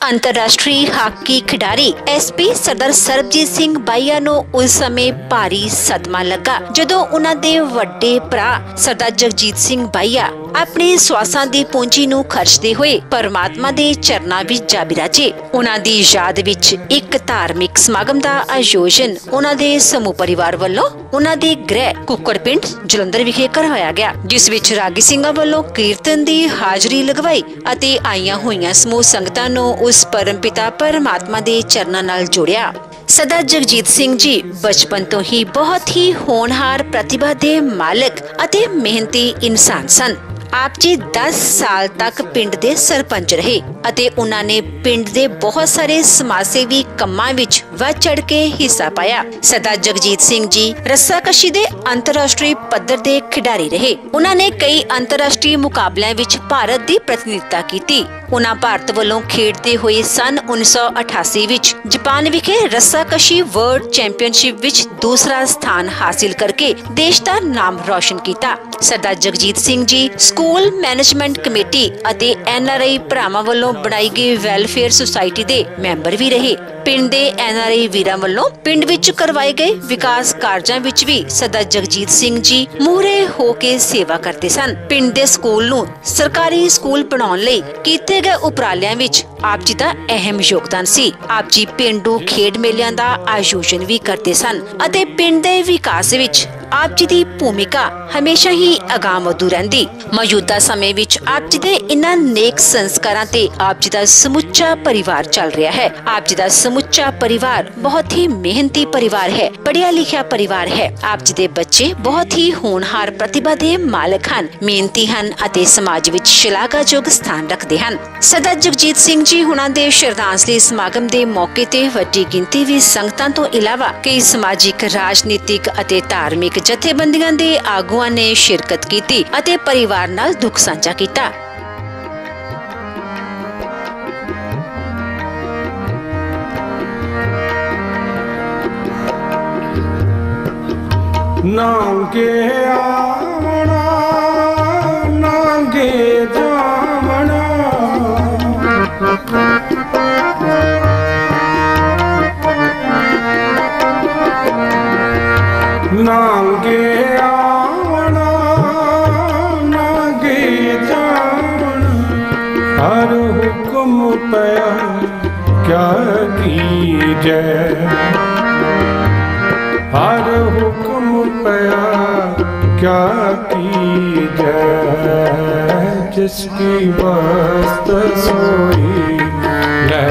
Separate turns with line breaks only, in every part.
अंतरराष्ट्रीय hockey खिडारी SP सरदार सरबजीत सिंह बाईया ਨੂੰ उस समय भारी सदमा लगा ਜਦੋਂ ਉਹਨਾਂ ਦੇ ਵੱਡੇ ਭਰਾ सरदार जगजीत सिंह बाईया अपने ਸਵਾਸਾਂ ਦੀ ਪੂੰਜੀ ਨੂੰ ਖਰਚਦੇ ਹੋਏ ਪਰਮਾਤਮਾ ਦੇ ਚਰਨਾਂ ਵਿੱਚ ਜਾ ਬਿਰਾਜੇ। ਉਹਨਾਂ ਦੀ ਯਾਦ ਵਿੱਚ ਇੱਕ ਧਾਰਮਿਕ ਸਮਾਗਮ ਦਾ ਆਯੋਜਨ ਉਹਨਾਂ ਦੇ ਸਮੂਹ ਪਰਿਵਾਰ ਵੱਲੋਂ ਉਹਨਾਂ ਦੇ ਗ੍ਰਹਿ ਕੁੱਕੜ ਪਿੰਡ ਜਲੰਧਰ ਵਿਖੇ ਕਰਵਾਇਆ ਗਿਆ, ਜਿਸ ਵਿੱਚ ਰਾਗੀ ਸਿੰਘਾਂ ਵੱਲੋਂ ਕੀਰਤਨ ਦੀ ਹਾਜ਼ਰੀ ਲਗਵਾਈ ਅਤੇ ਆਈਆਂ ਹੋਈਆਂ ਸਮੂਹ ਸੰਗਤਾਂ ਨੂੰ ਉਸ ਪਰਮਪਿਤਾ ਪਰਮਾਤਮਾ ਦੇ ਚਰਨਾਂ ਨਾਲ ਜੋੜਿਆ। सरदार जगजीत सिंह जी बचपन तो ही बहुत ही होनहार प्रतिभा दे मालिक अते मेहनती इंसान सन। आप जी 10 साल तक पिंड दे सरपंच रहे ਅਤੇ ਉਹਨਾਂ ਨੇ ਪਿੰਡ ਦੇ ਬਹੁਤ ਸਾਰੇ ਸਮਾਜ ਸੇਵੀ ਕੰਮਾਂ ਵਿੱਚ ਵੱਧ ਚੜ ਕੇ ਹਿੱਸਾ ਪਾਇਆ। ਸਰਦਾਰ ਜਗਜੀਤ ਸਿੰਘ ਜੀ ਰੱਸਾਕਸ਼ੀ ਦੇ ਅੰਤਰਰਾਸ਼ਟਰੀ ਪੱਧਰ ਦੇ ਖਿਡਾਰੀ ਰਹੇ। ਉਹਨਾਂ ਨੇ ਕਈ ਅੰਤਰਰਾਸ਼ਟਰੀ ਮੁਕਾਬਲਿਆਂ ਵਿੱਚ ਭਾਰਤ ਦੀ ਪ੍ਰਤੀਨਿਧਤਾ ਕੀਤੀ। ਉਹਨਾਂ ਭਾਰਤ ਵੱਲੋਂ ਖੇਡਦੇ ਹੋਏ ਸਨ 1988 ਵਿੱਚ ਜਾਪਾਨ ਵਿਖੇ ਰੱਸਾਕਸ਼ੀ ਵਰਲਡ ਚੈਂਪੀਅਨਸ਼ਿਪ ਵਿੱਚ ਦੂਸਰਾ ਸਥਾਨ ਹਾਸਿਲ ਕਰਕੇ ਦੇਸ਼ ਦਾ ਨਾਮ ਰੌਸ਼ਨ ਕੀਤਾ। ਸਰਦਾਰ Jagjit Singh ji school management committee ਅਤੇ NRI ਭਰਾਵਾਂ ਵੱਲੋਂ ਬਣਾਈ ਗਈ ਵੈਲਫੇਅਰ ਸੁਸਾਇਟੀ ਦੇ ਮੈਂਬਰ ਵੀ ਰਹੇ। ਪਿੰਡ ਦੇ NRI ਵੀਰਾਂ ਵੱਲੋਂ ਪਿੰਡ ਵਿੱਚ ਕਰਵਾਏ ਗਏ ਵਿਕਾਸ ਕਾਰਜਾਂ ਵਿੱਚ ਵੀ ਸਰਦਾਰ ਜਗਜੀਤ ਸਿੰਘ ਜੀ ਮੂਹਰੇ ਹੋ ਕੇ ਸੇਵਾ ਕਰਦੇ ਸਨ। ਪਿੰਡ ਦੇ ਸਕੂਲ ਨੂੰ ਸਰਕਾਰੀ ਸਕੂਲ ਬਣਾਉਣ ਲਈ ਕੀਤੇ ਗਏ ਉਪਰਾਲਿਆਂ ਵਿੱਚ ਆਪ ਜੀ ਦਾ ਅਹਿਮ ਯੋਗਦਾਨ ਸੀ। ਆਪ ਜੀ ਪਿੰਡੂ ਖੇਡ ਮੇਲਿਆਂ ਦਾ ਆਯੋਜਨ ਵੀ ਕਰਦੇ ਸਨ ਅਤੇ ਪਿੰਡ ਦੇ ਵਿਕਾਸ ਵਿੱਚ ਆਪ ਜੀ ਦੀ ਭੂਮਿਕਾ ਹਮੇਸ਼ਾ ਹੀ ਅਗਾਂਹ ਵਧੂ ਰਹਿੰਦੀ। ਮੌਜੂਦਾ ਸਮੇਂ ਵਿੱਚ ਆਪ ਜੀ ਦੇ ਇਨ੍ਹਾਂ ਨੇਕ ਸੰਸਕਾਰਾਂ ਤੇ ਆਪ ਜੀ ਦਾ ਸਮੁੱਚਾ ਪਰਿਵਾਰ ਚੱਲ ਰਿਹਾ ਹੈ। ਆਪ ਜੀ ਦਾ ਸਮੁੱਚਾ ਪਰਿਵਾਰ ਬਹੁਤ ਹੀ ਮਿਹਨਤੀ ਪਰਿਵਾਰ ਹੈ, ਪੜ੍ਹਿਆ ਲਿਖਿਆ ਪਰਿਵਾਰ ਹੈ। ਆਪ ਜੀ ਦੇ ਬੱਚੇ ਬਹੁਤ ਹੀ ਹੋਣਹਾਰ ਪ੍ਰਤਿਭਾ ਦੇ ਮਾਲਕ ਹਨ, ਮਿਹਨਤੀ ਹਨ ਅਤੇ ਸਮਾਜ ਵਿੱਚ ਸ਼ਲਾਘਾਯੋਗ ਸਥਾਨ ਰੱਖਦੇ ਹਨ। ਸਰਦਾਰ ਜਗਜੀਤ ਸਿੰਘ ਜੀ ਹੁਣਾਂ ਦੇ ਸ਼ਰਧਾਂਜਲੀ ਸਮਾਗਮ ਦੇ ਮੌਕੇ ਤੇ ਵੱਡੀ ਗਿਣਤੀ ਵਿੱਚ ਸੰਗਤਾਂ ਤੋਂ ਇਲਾਵਾ ਕਈ ਸਮਾਜਿਕ, ਰਾਜਨੀਤਿਕ ਅਤੇ ਧਾਰਮਿਕ ਜਥੇਬੰਦੀਆਂ ਦੇ ਆਗੂਆਂ ਨੇ ਸ਼ਿਰਕਤ ਕੀਤੀ ਅਤੇ ਪਰਿਵਾਰ ਨਾਲ ਦੁੱਖ ਸਾਂਝਾ ਕੀਤਾ।
ਨਾਂਗੇ ਆਵਣਾ ਨਾਂਗੇ ਜਾਵਣਾ ਨਾਂਗੇ ਆਵਣਾ ਨਾਂਗੇ ਜਾਵਣਾ ਹਰ ਹੁਕਮ ਪਿਆ ਕਿਆ ਕੀਜੈ हर हुक्म पया क्या कीजै जिसकी वस्त सोई ले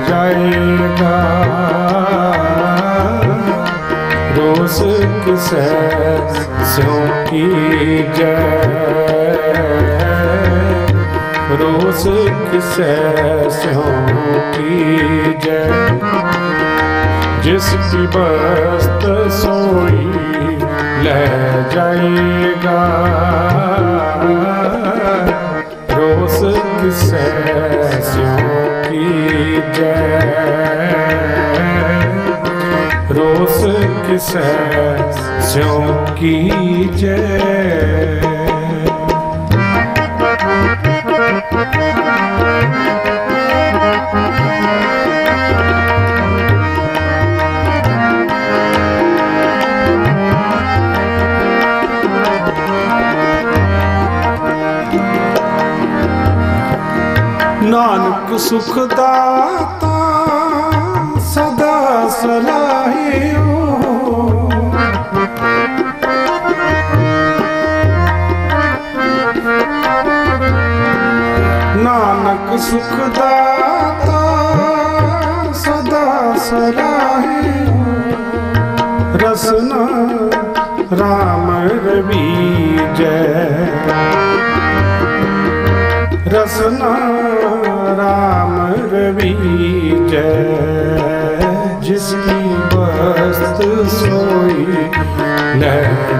जाएगा रोज किसे स्यों कीजै रोज किसे स्यों कीजै जिसकी बस्त सोई ले जाएगा रोज किसे स्यों कीजै रोज किसे स्यों कीजै। नानक सुख दाता सदा सलाहियो नानक सुख दाता सदा सलाहियो रसना राम रवीजै रसना राम रवीजै जिसकी बस्त सोई ले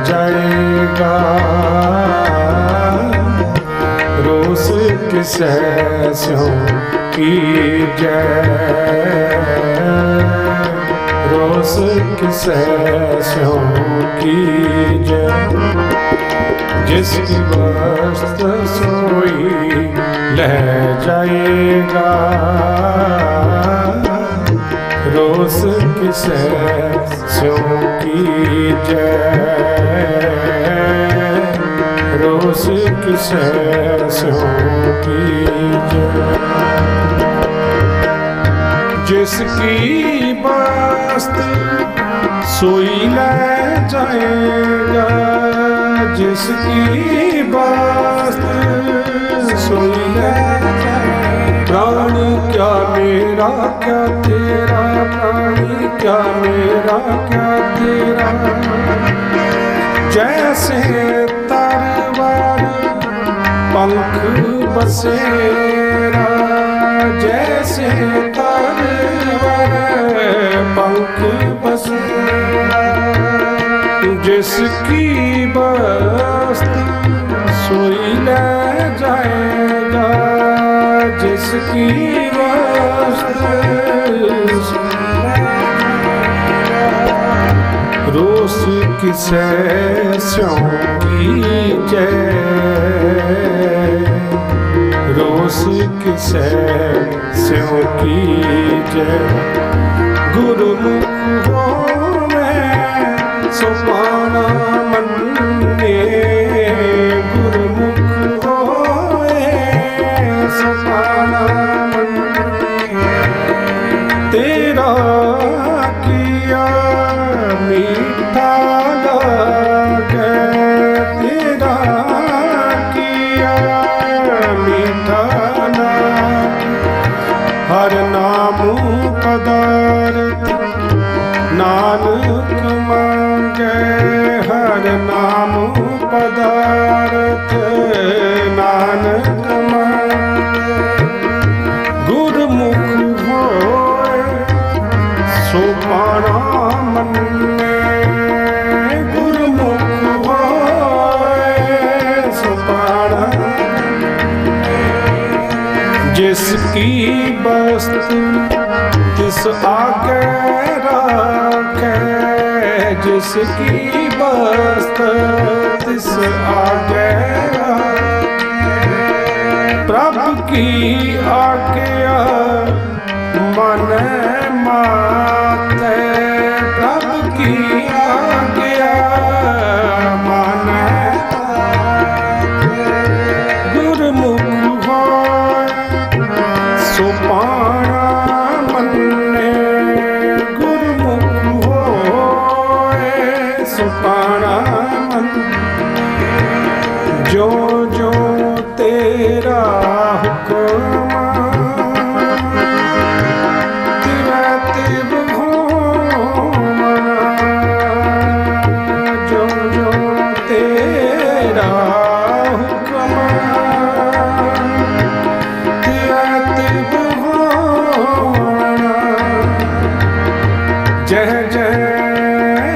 जाएगा रोज किसे स्यों कीजै रोज किसे स्यों कीजै जिसकी बस्त सोई ले जाएगा। रोस किसे स्यों कीजे, रोस किसे स्यों कीजे। जिसकी बस्त सोई ले जाएगा, जिसकी बस्त सोई ले जाएगा। प्राणी क्या मेरा क्या तेरा, प्राणी क्या मेरा क्या तेरा। जैसे तरवार पंख बसेरा, जैसे तरवार पंख बसेरा। जिसकी बस्त सोई ले जाएगा, जिसकी बस्त रोस किसे स्यों कीजे, रोस किसे स्यों कीजे। गुरुमुख होवे सो पाना मन्ने, गुरुमुख होवे सो पाना मन्ने। तेरा किया मीठा लागे, तेरा किया मीठा लागे। हर नाम पदार्थ नानक मांगे, हर नाम पदार्थ नानक मांगे। गुरमुख होए सो पाना मन्ने, गुरमुख होए सो पाना। जिसकी बस्त तिस आगे राखे, जिसकी बस्त तिस आगे राखे। प्रभु की आज्ञा मन माते, प्रभु की आज्ञा मन माते। गुरमुख होए सो पाना मन्ने, गुरमुख होए सो पाना मन्ने। जो जो तेरा हुक्म तिवै तिव होवना, जो जो तेरा हुक्म तिवै तिव होवना। जह जह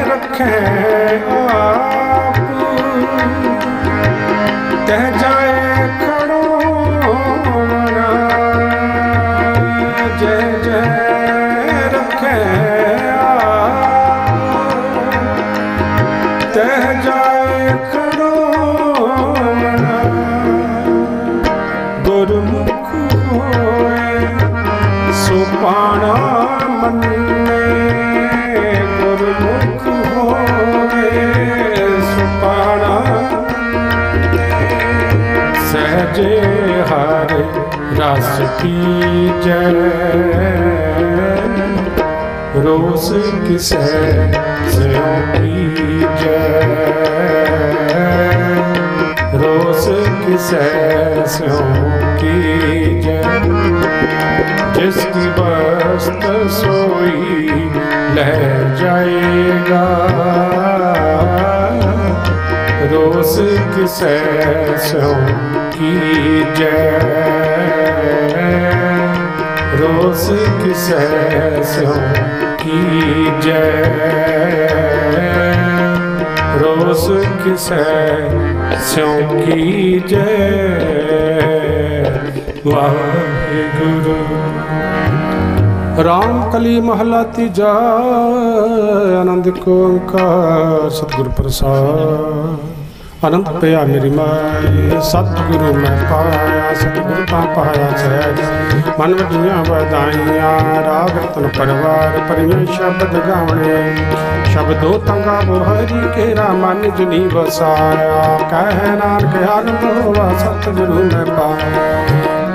रखे आप तह जाए खड़ोना, जय जय रखे आप तह जाए खड़ोना। गुरमुख होए सो पाना मन्ने, गुरमुख होए सो पाना। सहजे हर रस कीजे, रोस किसे स्यों कीजे, रोस किसे स्यों कीजे। जिसकी बस्त सोई ले जाएगा, रोस किसे स्यों कीजे, रोस किसे स्यों कीजे, रोस किसे स्यों कीजे। वाहिगुरु। राम कली महला तीजा। आनंद को ओंकार सतगुर प्रसाद। अनंत पिया मेरी माई सतगुरु मैं पाया सतगुरु का पाया सहज मन वड्डियां वधाइयां राग रतन परवार परियां शब्द गावणे शब्दों तंगा वो हरि केरा मन जुनी वसाया कह नानक आनंद होवा सतगुरु मैं पाया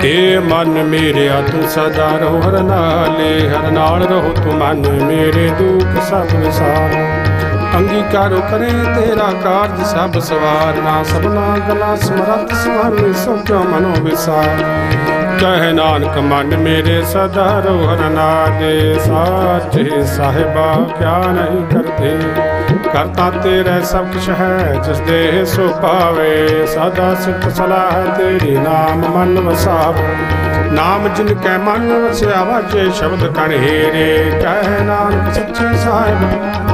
हे मन मेरे तू सदा रहो हर नाल रहो तू मन मेरे दुख सब विसारो अंगीकारो करे तेरा कार्य सब सवारना सबना गला स्मरत स्वामी सो मनो विसार कह नानक मन मेरे सदा रोहर नाले साचे साहिबा क्या नहीं करते करता तेरे सब कुछ है जिस दे सो पावे सदा सिख सलाह तेरी नाम मन वसाव नाम जिनकै मन वस्या वाजे शब्द कणहेरे कह नानक सच्चे साहिब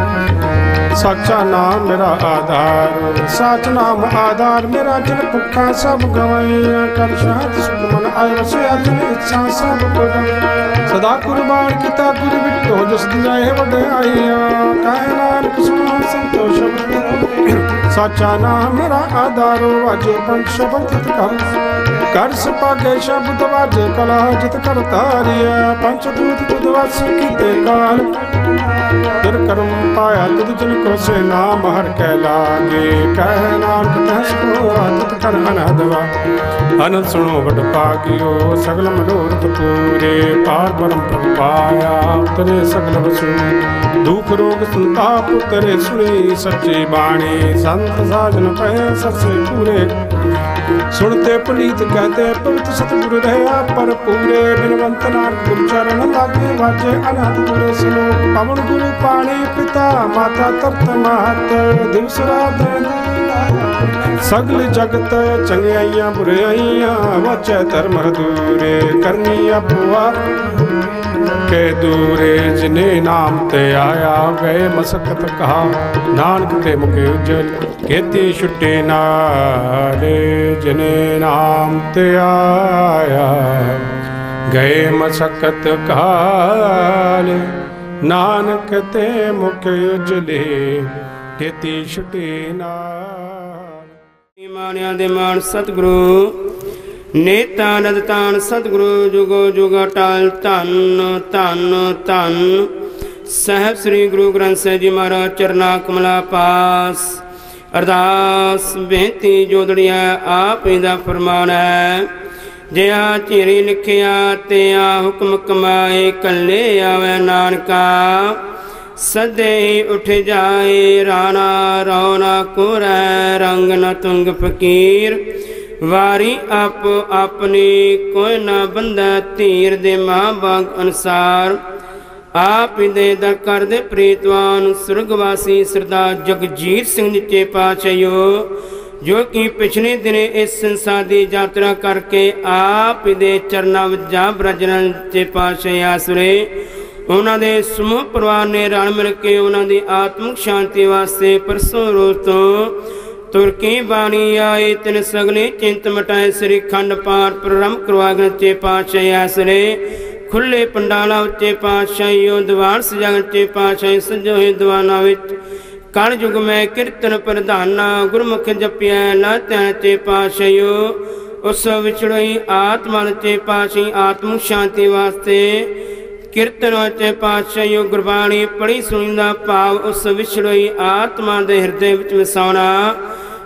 सच्चा नाम मेरा आधार सच नाम आधार मेरा जिन भुखा सब गवाइया कर शांत सुख मन आय वसिया जिन इच्छा सब सदा कुर्बान किता गुरु बिटो जिस दियाए वड्याइया कह नानक सुनो संतोष सच्चा नाम मेरा आधार वाजे पंच शब्द कर सपागे शब्द वाजे कला जित कर तारिया पंचदूत तुद वस कीते काल फिर कर्म पाया तुद जिनको से नाम हर कह लागे कह नानक तहस को आदत कर अनहदवा अनंत सुनो वड पागियो सगल मनोरथ पूरे पार परम प्रभु पाया उतरे सगल वसु दुख रोग संताप उतरे सुनी सच्ची बाणी संत साजन कहे सच्चे पूरे सुनते पुनीत कहते पवित्र सतगुरु रहा पर पूरे बिनवंत नानक गुरु चरण लागे वाजे अनहद गुरु सुनो पवन गुरु पाणी पिता माता तरत महत दिवस रात सगल जगत चंगियाइयां बुराइयां वचै धर्म दूरे करनी अपुआ के दूरे जिन्हें नाम ते आया गए मसकत कहा नानक ते मुखे उज्जल केती छुट्टे नाले जिन्हें नाम ते आया गए मसकत काल नानक ते मुखे उज्जले केती छुट्टे नाल मानिया दे मान सतगुरु नेता नदतान सतगुरु जुगो जुगा टाल धन धन धन साहब श्री गुरु ग्रंथ साहिब जी महाराज चरना कमला पास अरदास बेनती जोदड़िया आप इंदा फरमान है जिया झीरी लिखिया तिया हुक्म कमाए कले आवे नानका सदे उठ जाए राणा रौना कोरै रंग न तुंग फकीर वारी आप अपनी कोई ना बंदा धीर दे मां बाग अनुसार आप दे दर कर दे प्रीतवान सुरगवासी सरदार जगजीत सिंह नीचे पातशाहियो जो कि पिछले दिने इस संसार की यात्रा करके आप दे चरना जा ब्रजना नीचे पातशाही आसरे उन्होंने दे समूह परिवार ने रल मिल के उन्होंने आत्मिक शांति वास्ते परसों रोज तो तुरकी बाणी आए तिन सगले चिंत मटाए श्री खंड पाठ प्रारंभ करवा चे पातशाही आसरे खुले पंडाला उच्चे पातशाहियों दीवान सजा चे पातशाही सजोए दीवाना कल युग में कीर्तन प्रधाना गुरमुख जपिया लात्या चे पातशाहियों उस विछड़ोई आत्मा चे पातशाही आत्मिक शांति वास्ते कीर्तन चे पातशाहियों गुरबाणी पढ़ी सुनींदा भाव उस विछड़ोई आत्मा दे हृदय विच वसाउणा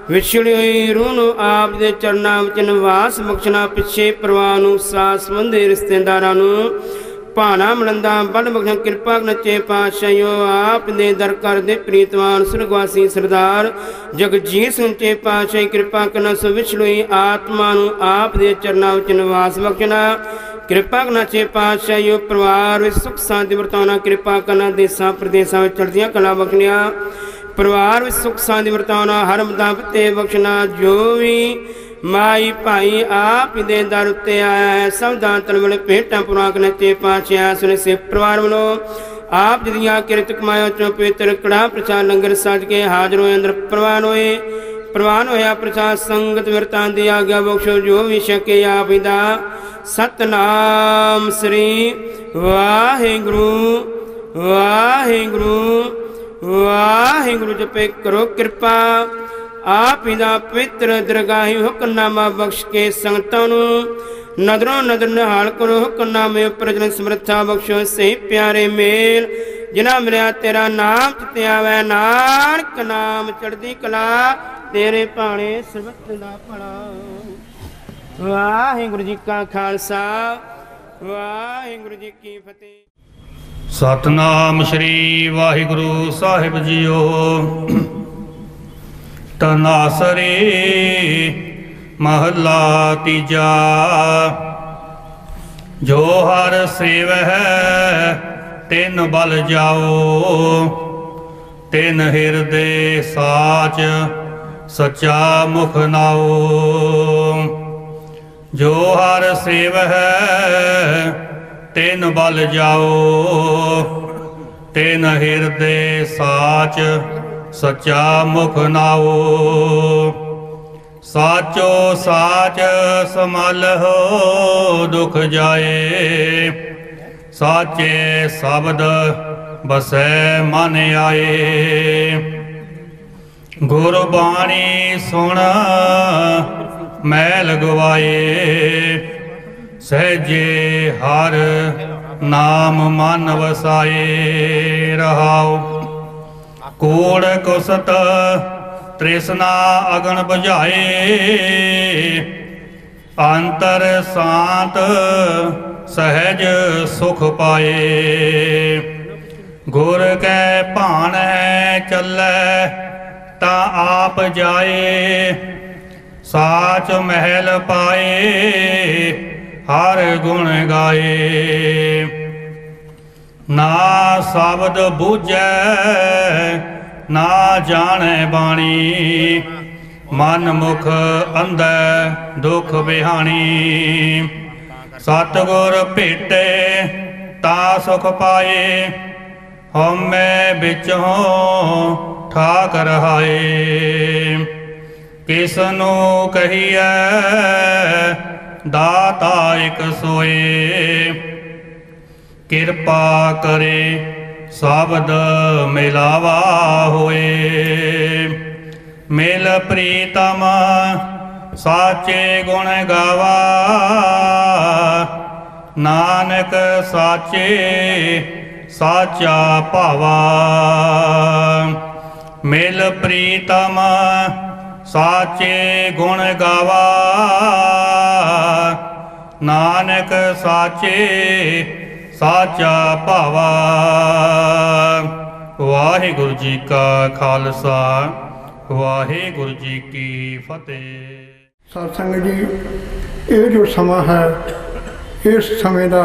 विछड़ी हुई रूह नूं आप दे चरनां विच निवास बख्शना पिछे परिवार नूं साथ संबंधी रिश्तेदारां नूं भाना मलंदा बल बख्शण किरपा नचे पातशाहियों आप दे दर कर दे प्रीतवान सुरगवासी सरदार जगजीत सिंह चे पातशाही किरपा करना सो विछड़ी आत्मा नूं आप दे चरनां विच निवास बख्शना किरपा करना चे पातशाहियों परिवार विच सुख शांति वरताउणा किरपा करना देसां प्रदेसां विच चढ़दियां कला बख्शणिया परिवार विच सुख शांति वरताउणा हर मुताबते बख्शना जो भी माई भाई आप दे दर उत्ते आया है सब दान तन वाले भेंटा पुरा करना चे पातशाही सुने से परिवार वालों आप जिदियां किरत कमायो चो पवित्र कड़ा प्रसाद लंगर सज के हाजिर होए अंदर प्रवान होया प्रसाद संगत विरतां दी आज्ञा बख्शो जो भी शके आप दा सतनाम श्री वाहिगुरु वाहिगुरु वाहिगुरु जपे करो कृपा
आप ही दा पवित्र दरगाही हुक्मनामा बख्श के संगतां नूं नदरों नदर निहाल करो। हुक्मनामे उपर जन समर्था बख्शो सही प्यारे मेल जिन्हां मिलिया तेरा नाम चिते आवे। नानक नाम चढ़दी कला तेरे भाणे सरबत दा भला। वाहिगुरू जी का खालसा वाहिगुरू जी की फतेह।
सतनाम श्री वाहिगुरू साहिब जीओ। तनासरे महला तीजा। जो हर सेवह तिन बल जाओ। तिन हिरदे साच सच्चा मुख नाओ। जो हर सेवह तिन बल जाओ। तिन हिरदे साच सच्चा मुख नाओ। साचो साच समल हो दुख जाए। साचे शब्द बसै मन आए। गुरबाणी सुन मैल गवाए। सहजे हर नाम मन वसाए। रहाओ कूड़ कुसत तृष्णा अगन बुझाए। अंतर शांत सहज सुख पाए। गुर कै भाण चलै ता आप जाए। साच महल पाए हर गुण गाए। ना शब्द बूझै ना जाने बाणी। मन मुख अंधे दुख बिहानी। सतगुर भेटे ता सुख पाए। हमें बिचों ठाक रहाए। किसनू कहिए दाता एक सोए। किरपा करे शब्द मिलावा होए। मिल प्रीतम साचे गुण गावा। नानक साचे साचा भावा। मिल प्रीतम साचे गुण गावा। नानक साचे साचा भावा। वाहिगुरू जी का खालसा वाहिगुरू जी की फतेह।
सत्संग जी ये जो समा है इस समय का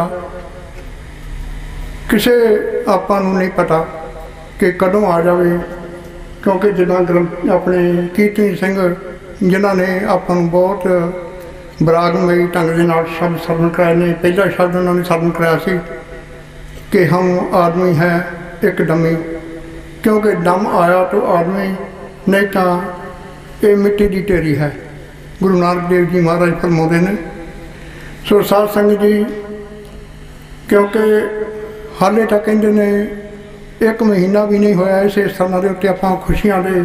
किसी आपां नूं नहीं पता कि कदों आ जाए। क्योंकि जिदा अपने कीर्तनी सिंह जिन्हों ने आपां नूं बहुत बरागमई ढंग के नाल शब्द सरवण कराए ने। पहला शब्द उन्होंने सरवण कराया सी कि हम आदमी हैं एक डमी। क्योंकि दम आया तो आदमी, नहीं तो ये मिट्टी की ढेरी है। गुरु नानक देव जी महाराज फरमाते हैं। सो साध संगत जी क्योंकि हाले तक कहते ने एक महीना भी नहीं होया इस स्थान के उत्ते आपां खुशियां दे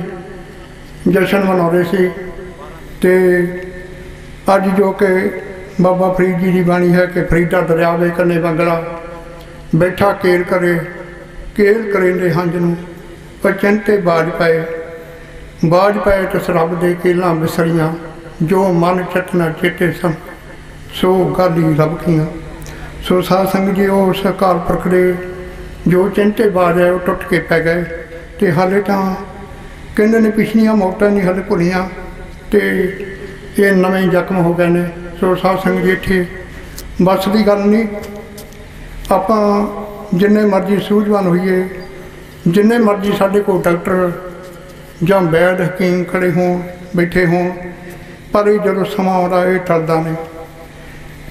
जश्न मना रहे सी। ते अज जो कि बाबा फरीद जी की बाणी है कि फरीदा दरिया के कन्ने बंगला बैठा केल करेंदे हंज नूं अचंते बाज पाए तो सरब दे केलां बिसरियां। जो मन चटना चेते सन सो गाली लभकियां। सो साध संगत जी उस अकाल पुरख दे जो चिंते बाज है वो टुट के पै गए। तो हाले तो कहते ने पिछलियां मौतां नहीं हाले भुलियां तो ये नवे जख्म हो गए ने। सो साध संगत जी इत्थे बस की गल नहीं। आपां जिन्ने मर्जी सूझवान होइए, जिन्ने मर्जी साडे कोल डॉक्टर जां वैद हकीम खड़े हों बैठे हों, पर जो समा आता ये टलदा नहीं।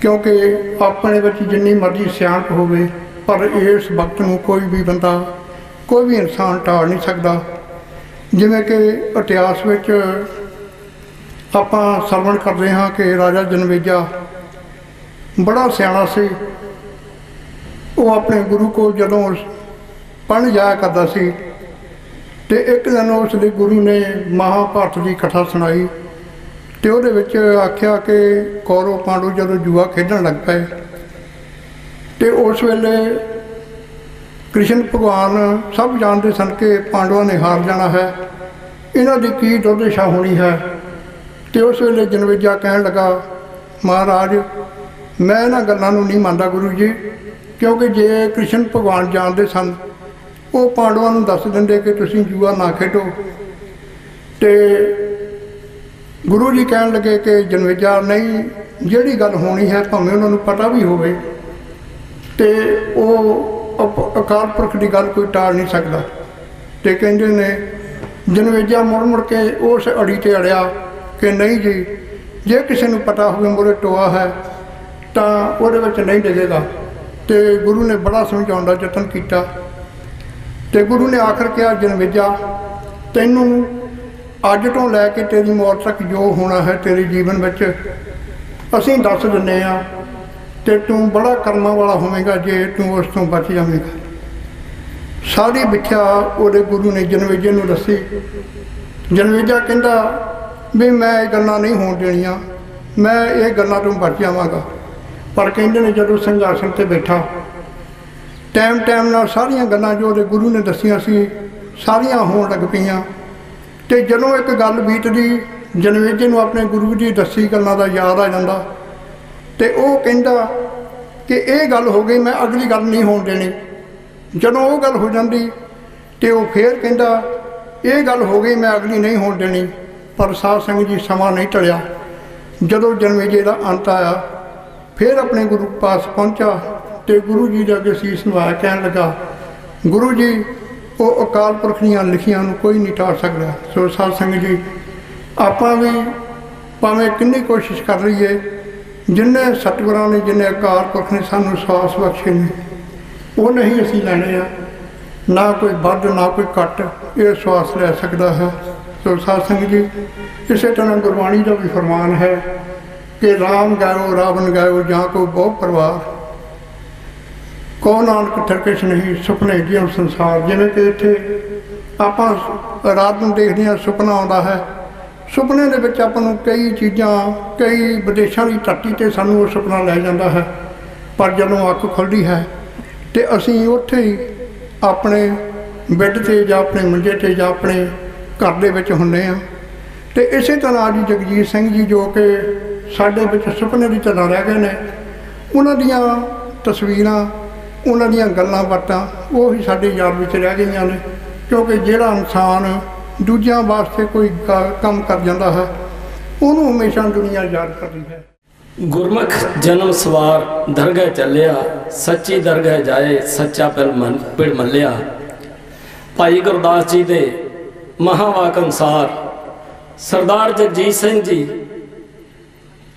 क्योंकि अपने बच्चे जिन्नी मर्जी सियाणप होवे पर इस वक्त में कोई भी बंदा कोई भी इंसान टाल नहीं सकता। जिमें कि इतिहास में आपां सरवण करते हाँ कि राजा जनमेजा बड़ा सियाणा सी। वो अपने गुरु को जदों पढ़न जाया करता सी
तो एक दिन उसले गुरु ने महाभारत की कथा सुनाई तो वो आख्या कि कौरव पांडव जो जुआ खेडन लग पे तो उस वेले कृष्ण भगवान सब जानते सन कि पांडवों ने हार जाना है, इन्हों की की दुर्दशा होनी है। तो उस वेले जनमेजा कह लगा महाराज मैं इन्होंने गलों नहीं मानता गुरु जी, क्योंकि जे कृष्ण भगवान जानते सन वो पांडवों को दस देंगे कि तुसीं जुआ ना खेडो। तो गुरु जी कह लगे कि जनमेजा नहीं, जिहड़ी गल होनी है भावें उन्होंने पता भी होवे तो वो अकाल पुरख की गल कोई टाल नहीं सकता। तो कहते ने जनमेजा मुड़ मुड़ के उस अड़ी ते अड़िया कि नहीं जी, जे किसी को पता हो मोरे टोआ है तो वो नहीं लगेगा। तो गुरु ने बड़ा समझाने का यतन किया। तो गुरु ने आखिर कहा जनमेजा तैनू अज तो लैके तेरी मौत तक जो होना है तेरे जीवन में असीं दस दिने आ, तो तू बड़ा कर्मा वाला होवेगा जे तू उस तो बच जाएगा। सारी व्याख्या वो गुरु ने जनमेजे नूं दसी। जनमेजा कहता भी मैं ये गल्लां नहीं होण देणियां, मैं ये गल्लां तो बच जावांगा। पर कहते ने जदों संघासन ते बैठा टाइम टाइम नाल सारियां गल्लां जो गुरु ने दसियां सी सारियां होण लग पईयां। तो जदों एक गल बीतदी जनमेजे नूं अपने गुरु की दसी गल्लां दा याद आ जांदा तो वह कहता कि ये गल हो गई, मैं अगली गल नहीं होण देनी। जदों वो गल हो जाती तो वह फिर कहता ये गल हो गई, मैं अगली नहीं होण देनी। पर साध संगत जी समा नहीं टलिया। जदों जनमेजे का अंत आया फिर अपने गुरु पास पहुंचा तो गुरु जी के अगे सीस नवाया, कह लगा गुरु जी वो अकाल पुरख दीआं लिखियां नूं कोई नहीं टाल सकता। सो साध संगत जी आपां भी भावें किन्नी कोशिश कर लीए, जिन्हें सतगुरां ने जिन्हें अकाल पुरख ने सानूं स्वास बख्शे ने वो नहीं असीं लैणे आ, ना कोई वध ना कोई घट ये स्वास लै सकता है। तो साध संगत जी इस तरह गुरबाणी का भी फरमान है कि राम गायो रावण गायो जहाँ को बहु परिवार, को नानक ठरकिश नहीं सुपने जिउं संसार। जिवें कि इत्थे आपां रात नूं देखदे हां सुपना आउंदा है, सुपने दे विच आपां नूं कई चीज़ां कई विदेशों की धरती ते सानूं वो सुपना लै जांदा है। पर जदों अख खुलदी है तो असीं उत्थे ही अपने बैड ते जां अपने मंजे ते जां अपने घर दे विच हुंदे आ। तो इस तरह अज जगजीत सिंह जी जो कि साडे विच सुपने की तरह रह गए ने, उन्हां दीयां तस्वीरां उन्हां दीयां गल्लां बातां वो ही साडे याद विच रह गईयां ने। क्योंकि जिहड़ा इंसान दूजियां वास्ते कोई काम कर जाता है उन्होंने हमेशा दुनिया याद करती है।
गुरमुख जन्म सवार दरगाह चलिया, सच्ची दरगाह जाए सच्चा पिड़ मलिया। भाई गुरदास जी के महावाक अनुसार सरदार जगजीत सिंह जी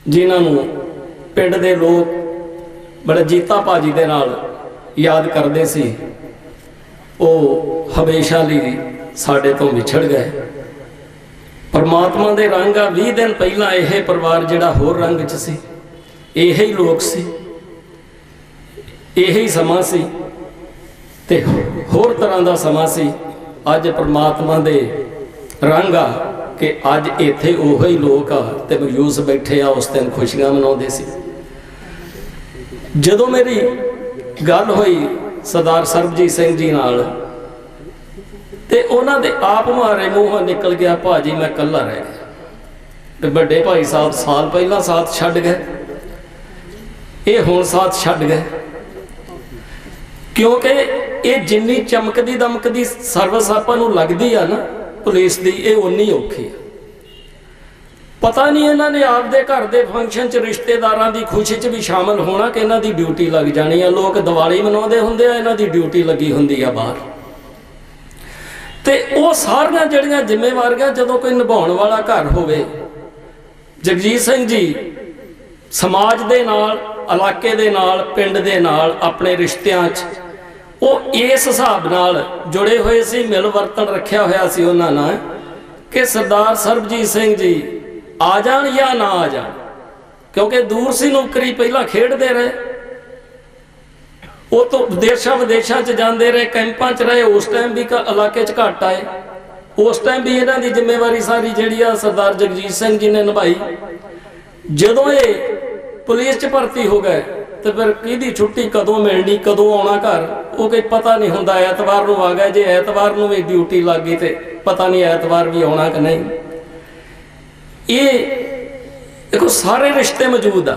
जिन्होंने पिंड के लोग बड़े जीता भाजी के नाल याद करते सी, वो हमेशा लिए साढ़े तो विछड़ गए। परमात्मा के रंग आ 20 दिन पहला यह परिवार जिहड़ा होर रंग च सी, यही लोग सी, यही समा सी ते होर तरह का समा सी। अज परमात्मा दे रंग आ कि अज इत्थे उही लोग आ ते मयूस बैठे आ उस दिन खुशियां मनाउंदे सी। जदों मेरी गल हुई सरदार सरबजीत सिंह जी नाल ते उन्हां दे आप मारे मूँह निकल गया भाजी मैं कल्ला रह गया। बड़े भाई साहब साल पहला साथ छड्ड गए, ये हुण साथ छड्ड गए। क्योंकि ये जिन्नी चमकदी दमकदी सर्विस आपां नूं लगदी आ ना पुलिस दी, ये उन्नी औखी है। पता नहीं इन्होंने आपदे घर के फंक्शन च रिश्तेदारां दी खुशी च भी शामिल होना कि इन्हां दी ड्यूटी लग जानी है। लोग दिवाली मनाउंदे हुंदे आ, इन्हां दी ड्यूटी लगी हुंदी आ बाहर। ते वो सारियां जिहड़ियां जिम्मेवारियां जदों कोई निभाउण वाला घर होवे, जगजीत सिंह जी समाज दे नाल, इलाके दे नाल, पिंड दे नाल, अपने रिश्तियां च वो इस हिसाब नाल जुड़े हुए सी, मिल वर्तन रखिया होया सी उन्हां नाल कि सरदार सरबजीत सिंह जी आ जाण या ना आ जाण। क्योंकि दूर सी नौकरी, पहला खेडते रहे, वो तो देशा विदेशा च जाते रहे, कैंपां च रहे, उस टाइम भी इलाके च घट आए। उस टाइम भी इन्हां दी जिम्मेवारी सारी जिहड़ी आ सरदार जगजीत सिंह जी ने निभाई। जदों ये पुलिस च भर्ती हो गए तो फिर किहदी छुट्टी कदों मिलनी, कदों आउणा घर, वो कोई पता नहीं हुंदा। ऐतवार नूं आ गए, जे ऐतवार नूं भी ड्यूटी लग गई तो पता नहीं ऐतवार भी आउणा कि नहीं। ये देखो सारे रिश्ते मौजूद आ,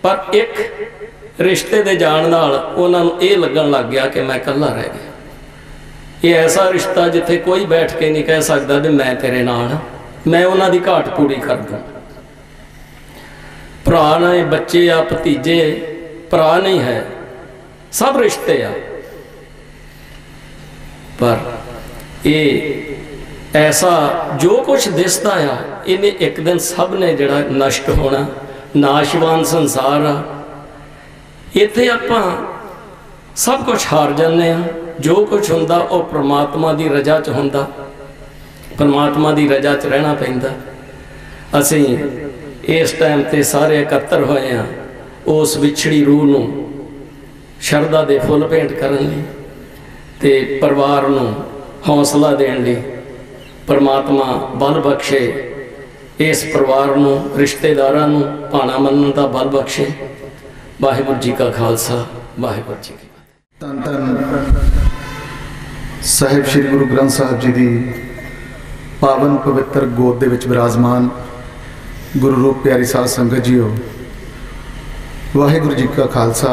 पर एक रिश्ते दे जाण नाल उन्हां नूं ये लगन लग गया कि मैं कल्ला रह गया। ये ऐसा रिश्ता जिथे कोई बैठ के नहीं कह सकता भी मैं तेरे नाल, मैं उन्हां दी घाट पूरी कर दूं। भरा ने बच्चे आ, भतीजे, भरा नहीं है, सब रिश्ते आ, पर ये ऐसा जो कुछ दिसदा आ इन्हें एक दिन सब ने जड़ा नष्ट होना, नाशवान संसार आ। इत्थे आपां सब कुछ हार जाने आ। जो कुछ हुंदा वो परमात्मा दी रजा च हुंदा, परमात्मा दी रजा च रहना पैंदा। असीं इस टाइम ते सारे इकट्ठे होए हैं उस विछड़ी रूह नूं शरदा दे फुल भेंट करन लई ते परिवार नूं हौसला देण लई। परमात्मा बल बख्शे इस परिवार नूं, रिश्तेदारां नूं भाणा मनण दा बल बख्शे। वाहिगुरू जी का खालसा, वाहिगुरू जी की
धन धन साहिब श्री गुरु ग्रंथ साहिब जी की पावन पवित्र गोद दे विच विराजमान गुरु रूप प्यारी साध संगत जीओ, वाहिगुरू जी का खालसा,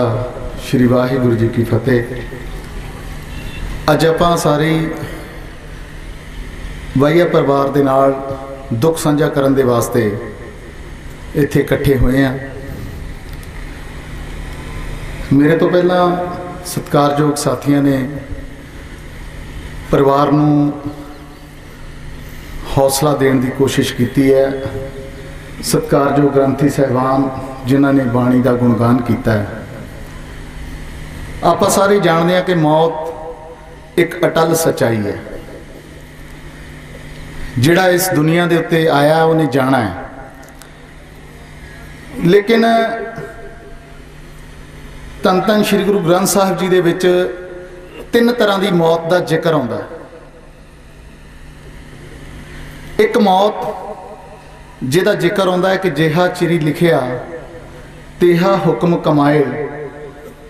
श्री वाहिगुरू जी की फतेह। अज आपां सारी वाहिया परिवार दे नाल दुख साझा करन दे वास्ते इत्थे इकट्ठे होए हैं। मेरे तो पहला सत्कारयोग साथियों ने परिवार नूं हौसला देने की कोशिश की है। सत्कारयोग ग्रंथी साहिबान जिन्हों ने बाणी का गुणगान किया है। आप सारे जानते हैं कि मौत एक अटल सच्चाई है। जिहड़ा इस दुनिया के उत्ते आया उन्हें जाना है, लेकिन धन धन श्री गुरु ग्रंथ साहिब जी दे विच 3 तरह की मौत का जिक्र आउंदा है। एक मौत जिहदा जिक्र आउंदा है कि जिहा चिरी लिखिया तेहा हुक्म कमाए,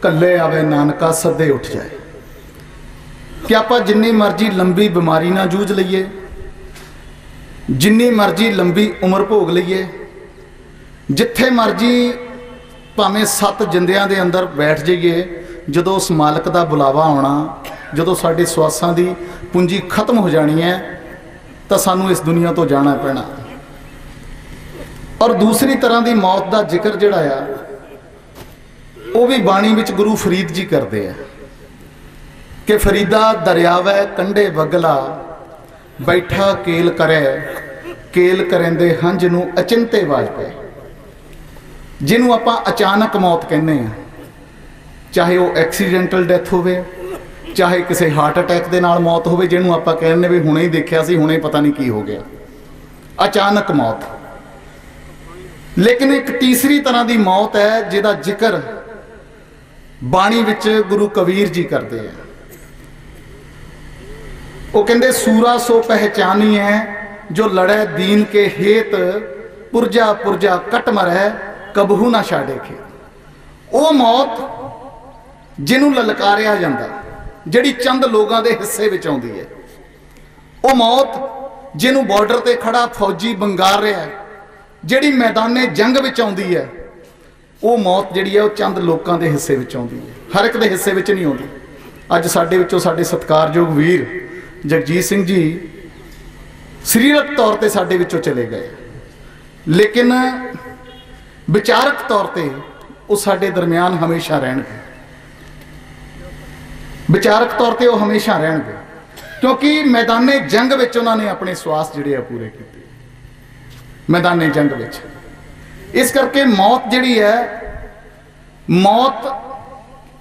कल्ले आवे नानका सदे उठ जाए। कि आप जिन्नी मर्जी लंबी बीमारी ना जूझ लईए, जिन्नी मर्जी लंबी उम्र भोग लईए, जिथे मर्जी भावें 7 जिंदियां दे अंदर बैठ जाइए, जदों उस मालक का बुलावा आना, जदों साडी स्वासां दी पूंजी खत्म हो जानी है तो सानू इस दुनिया तो जाना पैना। और दूसरी तरह की मौत का जिक्र जिहड़ा आ वो भी बाणी विच गुरु फरीद जी करते हैं कि फरीदा दरियावै कंढे बगला, बैठा केल करे, केल करेंदे हंज नूं अचिंते वाज पे। जिन्हों आपां अचानक मौत कहने हैं, चाहे वो एक्सीडेंटल डेथ होवे, चाहे किसी हार्ट अटैक के नाल मौत होवे, जिन्हों आपां कहने भी हुणे ही देखिया सी, हुणे पता नहीं की हो गया, अचानक मौत। लेकिन एक तीसरी तरह की मौत है जिहदा जिक्र बाणी विच गुरु कबीर जी करते हैं। वो कहते सूरा सो पहचानी है जो लड़े दीन के हेत, पुरजा पुरजा कट मरै कबहू ना छाड़े खे। वो मौत जिन्हों ललकारिया जाता, जिहड़ी चंद लोगों के हिस्से विच आउंदी है। वो मौत जिन्हों बॉर्डर ते खड़ा फौजी बंगार रहा है, जिहड़ी मैदाने जंग विच आउंदी है। वो मौत जिहड़ी है वो चंद लोगों के हिस्से विच आउंदी है, हर एक दे हिस्से विच नहीं आउंदी। अज साडे विचों साडे सत्कारयोग वीर जगजीत सिंह जी सरीरक तौर पर साडे विचों चले गए, लेकिन विचारक तौर पर वो साडे दरम्यान हमेशा रहणगे। विचारक तौर पर वो हमेशा रहणगे, क्योंकि मैदाने जंग विच उन्होंने अपने स्वास जिहड़े आ पूरे किए मैदाने जंग विच। इस करके मौत जिहड़ी है, मौत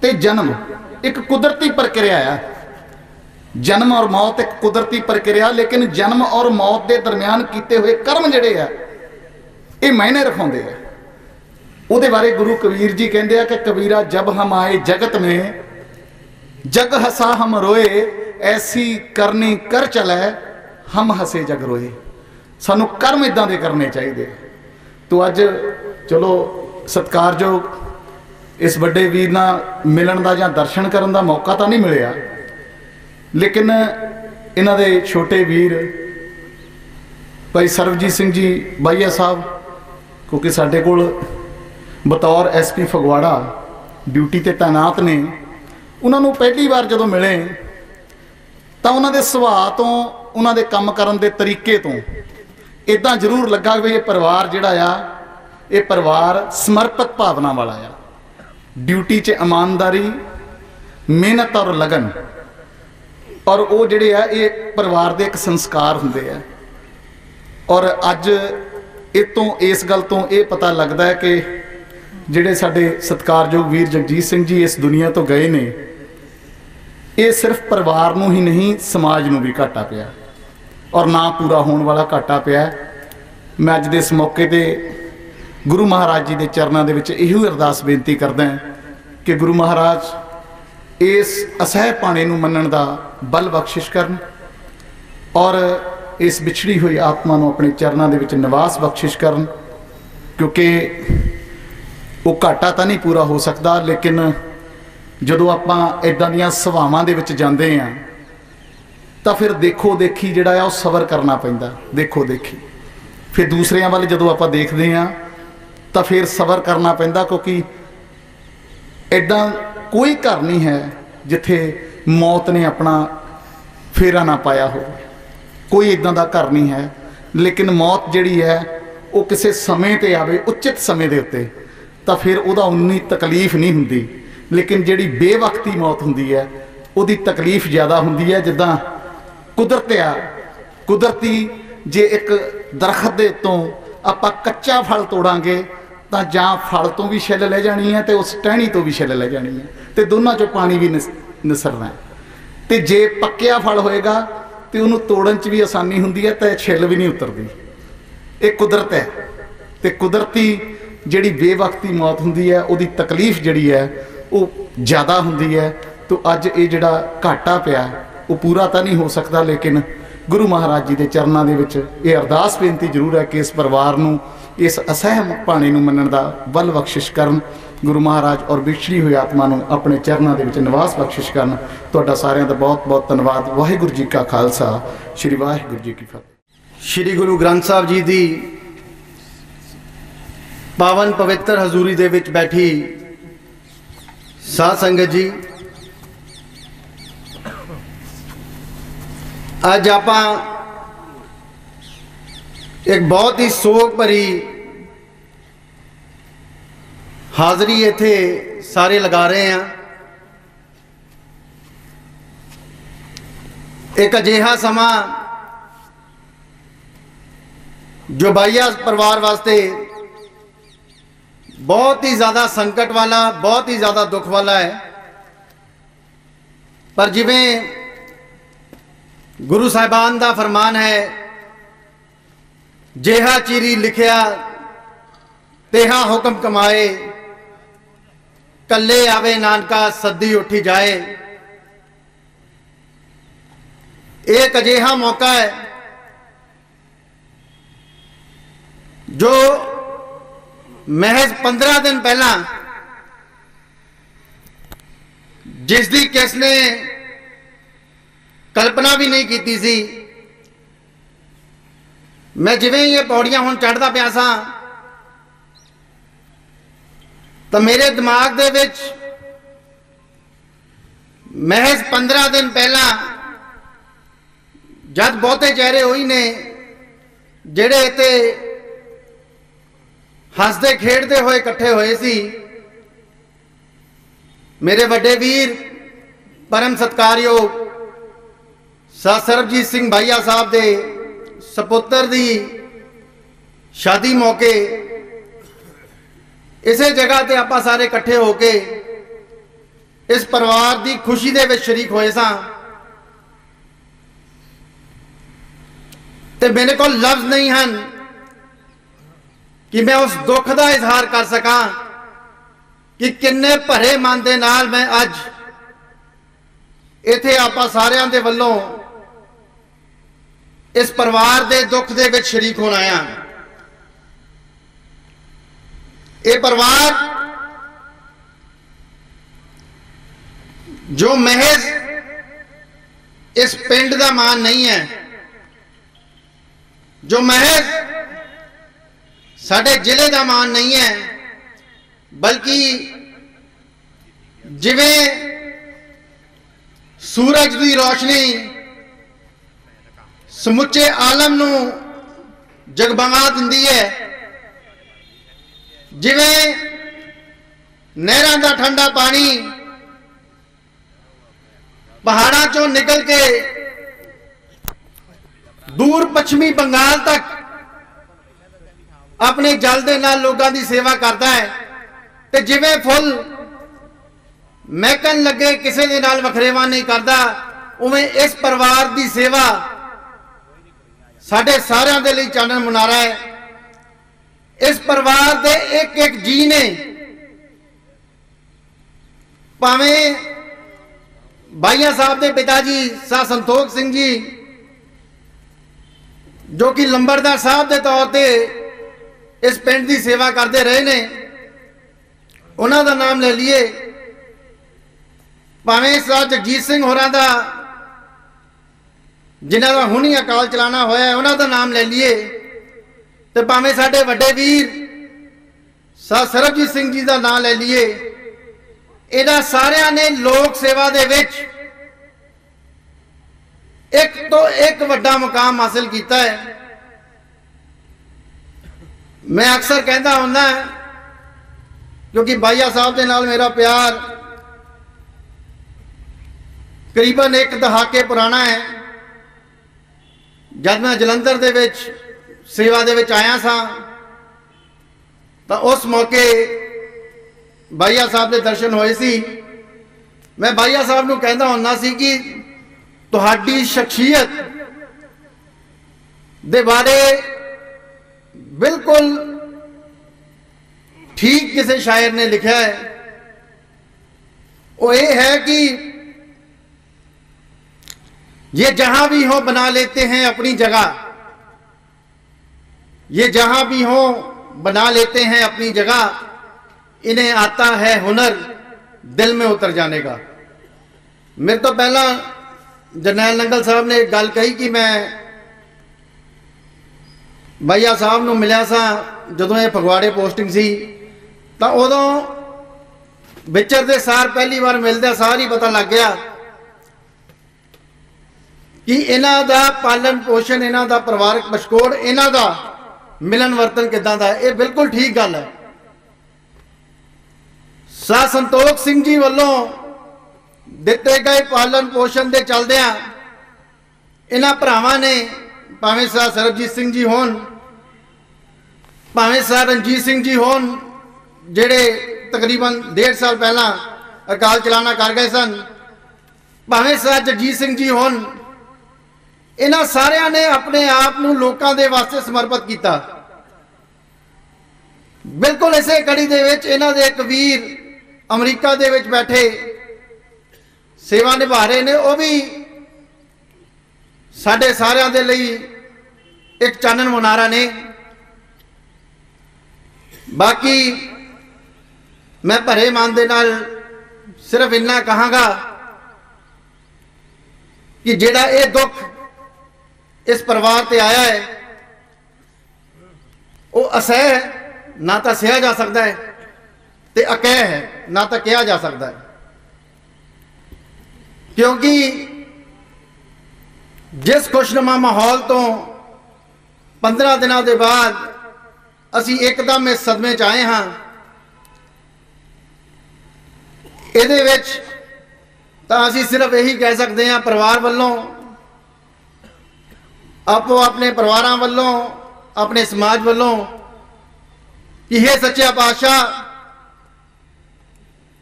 ते जन्म एक कुदरती प्रक्रिया है। जन्म और मौत एक कुदरती प्रक्रिया, लेकिन जन्म और मौत के दरम्यान किए हुए कर्म जिहड़े आ ये मायने रखाउंदे हैं। उहदे बारे गुरु कबीर जी कहते हैं कि कबीरा जब हम आए जगत में, जग हसा हम रोए, ऐसी करनी कर चले हम हसे जग रोए। सानू कर्म इदां दे करने चाहिए। तो अज चलो सत्कारयोग इस बड़े वीर नाल मिलन का जां दर्शन करन का मौका तो नहीं मिलिया, लेकिन इन्हां दे छोटे वीर भाई सरबजीत सिंह जी बाईया साहब, क्योंकि साडे कोल बतौर SP फगवाड़ा ड्यूटी ते तैनात ने, उन्होंने पहली बार जदों मिले तो उन्होंने सुभाअ तो उन्होंने काम करन दे तरीके तो इदां जरूर लगा भी ये परिवार जिहड़ा आ, ये परिवार समर्पित भावना वाला आ। ड्यूटी च ईमानदारी, मेहनत और लगन, और वो जिहड़े आ ये परिवार दे एक संस्कार हुंदे आ। और अज इस गल तो ये पता लगता है कि जिहड़े साडे सत्कारयोग वीर जगजीत सिंह जी इस दुनिया तो गए ने, ये सिर्फ परिवार नूं ही नहीं समाज नूं भी घाटा पिया और ना पूरा होने वाला घाटा पिया। मैं अज दे इस मौके ते गुरु महाराज जी के चरणों के विच इहो अरदास बेनती करदा कि गुरु महाराज इस असह पाने नूं मनण दा बल बख्शिश करन और इस बिछड़ी हुई आत्मा नूं अपने चरणों के विच निवास बख्शिश करन, क्योंकि वो घाटा तो नहीं पूरा हो सकता, लेकिन जदों आपां इदां दीयां सभावां दे विच जांदे हां तो फिर देखो देखी जिहड़ा आ सबर करना पैंदा। देखो देखी फिर दूसरियां वाल जदों आपां देखदे हां तो फिर सबर करना पैंदा, क्योंकि इदां कोई घर नहीं है जिथे मौत ने अपना फेरा ना पाया हो। कोई इदां दा घर नहीं है, लेकिन मौत जिहड़ी है वो किसी समय ते आवे, उचित समय दे उत्ते, तो फिर उहदा उन्नी तकलीफ नहीं हुंदी। लेकिन जिहड़ी बेवक्ती मौत हुंदी है उहदी तकलीफ ज़्यादा हुंदी है। जिद्दां कुदरत आ, कुदरती जे एक दरखत दे उत्तों आपां कच्चा फल तोड़ांगे तो जां फल तो भी छिल ले जानी है, तो उस टहनी तो भी छिल ले जानी है, तो दोनों चों पानी भी निसरना है। तो जे पक्या फल होएगा तो उन्होंने तोड़न च भी आसानी हुंदी है, तो छिल भी नहीं उतरती। ये कुदरत है। तो कुदरती जिहड़ी बेवक्ती मौत हुंदी है उहदी तकलीफ जिहड़ी है वो ज़्यादा हुंदी है। तो अज ये जिहड़ा घाटा पिया वो पूरा तो नहीं हो सकता, लेकिन गुरु महाराज जी के चरणों के विच ये अरदास बेनती जरूर है कि इस परिवार नूं इस असह भाणे नूं मनण दा बल बख्शिश करन गुरु महाराज, और बिछड़ी हुई आत्मा नूं अपने चरणों के विच निवास बख्शिश करन। तुहाडा सारिआं दा बहुत बहुत धन्नवाद। वाहिगुरू जी का खालसा, श्री वाहिगुरू जी की फतेह।
श्री गुरु ग्रंथ साहब जी की पावन पवित्र हजूरी दे विच बैठी साध संगत जी, अज आपां एक बहुत ही सोग भरी हाज़री इत्थे सारे लगा रहे हैं। एक अजिहा समा जो बाईया परिवार वास्ते बहुत ही ज़्यादा संकट वाला, बहुत ही ज़्यादा दुख वाला है। पर जिवें गुरु साहिबान का फरमान है, जेहा चीरी लिखिया तेहा हुक्म कमाए, कल्ले आवे नानका सद्दी उठी जाए। एक अजिहा मौका है जो महज 15 दिन पहला जिसकी किसने कल्पना भी नहीं की सी। मैं जिवें ये पौड़ियां हुण चढ़दा पिया सां तो मेरे दिमाग दे विच महज 15 दिन पहला जद बहुते चेहरे होई ने जिहड़े इत्ते हसदे खेडते हुए इकट्ठे हुए सी। मेरे वड्डे वीर परम सत्कारयोग साध सरबजीत सिंह बाईया साहब दे सपुत्र दी शादी मौके इसे जगह ते आपां सारे इकट्ठे होके इस परिवार दी खुशी दे विच शरीक होए सां। ते मेरे को लफ्ज़ नहीं हैं कि मैं उस दुख का इजहार कर सकां कि किन्ने भरे मन दे नाल मैं अज इत्थे आपां सारिआं दे वल्लों इस परिवार के दुख दे विच शरीक होना आया। ये परिवार जो महज इस पिंड का मान नहीं है, जो महज साडे जिले का मान नहीं है, बल्कि जिवें सूरज की रोशनी समुचे आलम नूं जगमगा दिंदी है, जिवें नहरां दा ठंडा पानी पहाड़ां चों निकल के दूर पश्चिमी बंगाल तक अपने जल दे नाल लोगों की सेवा करता है, ते जिवें फुल महकन लगे किसी दे नाल वखरेवा नहीं करता, उवें इस परिवार की सेवा साढ़े सारिਆਂ दे लई चानन मुनारा है। इस परिवार के एक एक जी ने भावें भाईया साहब के पिताजी शाह संतोख सिंह जी जो कि लंबरदार साहब के तौर पर इस पिंड की सेवा करते रहे ने, उन्हों का नाम ले लीए, भावें शाह जगजीत सिंह होरां दा जिन्हां दा हुणी अकाल चलाना होया उन्हों का नाम ले लीए, तो भावें साडे वड्डे वीर शाह सरबजीत सिंह जी का नाम ले लीए। इन्हां सारियां ने लोक सेवा दे विच एक तो एक वड्डा मुकाम हासिल किया है। मैं अक्सर कहता हुंदा क्योंकि भाईया साहब के नाल मेरा प्यार करीबन एक दहाके पुराना है। जब मैं जलंधर दे विच सेवा दे विच आया सा तो उस मौके भाईया साहब के दर्शन होए सी। मैं भाईया साहब नूं कहंदा हुंदा सी कि तुहाडी शख्सियत दे बारे बिल्कुल ठीक किसी शायर ने लिखा है, वो ये है कि ये जहां भी हो बना लेते हैं अपनी जगह, ये जहां भी हो बना लेते हैं अपनी जगह, इन्हें आता है हुनर दिल में उतर जाने का। मेरे तो पहला जरनैल नंगल साहब ने एक गल कही कि मैं भाईया साहब नूं मिलिया सा जदों ये फगवाड़े पोस्टिंग सी, तो उदों विचरदे सार पहली बार मिलदे सार ही पता लग गया कि इन्हां दा पालन पोषण, इन्हां दा परिवारक मशकोड़, इन्हां दा मिलन वर्तन किदां दा। ये बिल्कुल ठीक गल है। शाह संतोख सिंह जी वालों दिते गए पालन पोषण के चलदियां इन्हां भरावां ने भावें शाह सरबजीत सिंह जी होन, भावें शाह रणजीत सिंह जी होन जेड़े तकरीबन 1.5 साल पहला अकाल चलाना कर गए सन, भावें शाह जगजीत सिंह जी होन, इन्हां सारियां ने अपने आप नूं लोकां दे वास्ते समर्पित किया। बिल्कुल इसे कड़ी दे विच इन्हां दे एक वीर अमरीका दे विच बैठे सेवा निभा रहे ने, वो भी साडे सारियां दे लई एक चानन मुनारा ने। बाकी मैं भरे मन दे नाल सिर्फ इन्ना कहांगा कि जेड़ा ये दुख इस परिवार ते आया है वो असह ना तो सहा जा सकता है, ते अकह है ना तो कहा जा सकता है। क्योंकि जिस खुशनुमा माहौल तो 15 दिनों के बाद असी एकदम इस सदमे च आए हाँ, इहदे विच तां असी सिर्फ यही कह सकते हैं परिवार वालों, आपो अपने परिवारों वालों, अपने समाज वालों कि हे सच्चा पातशाह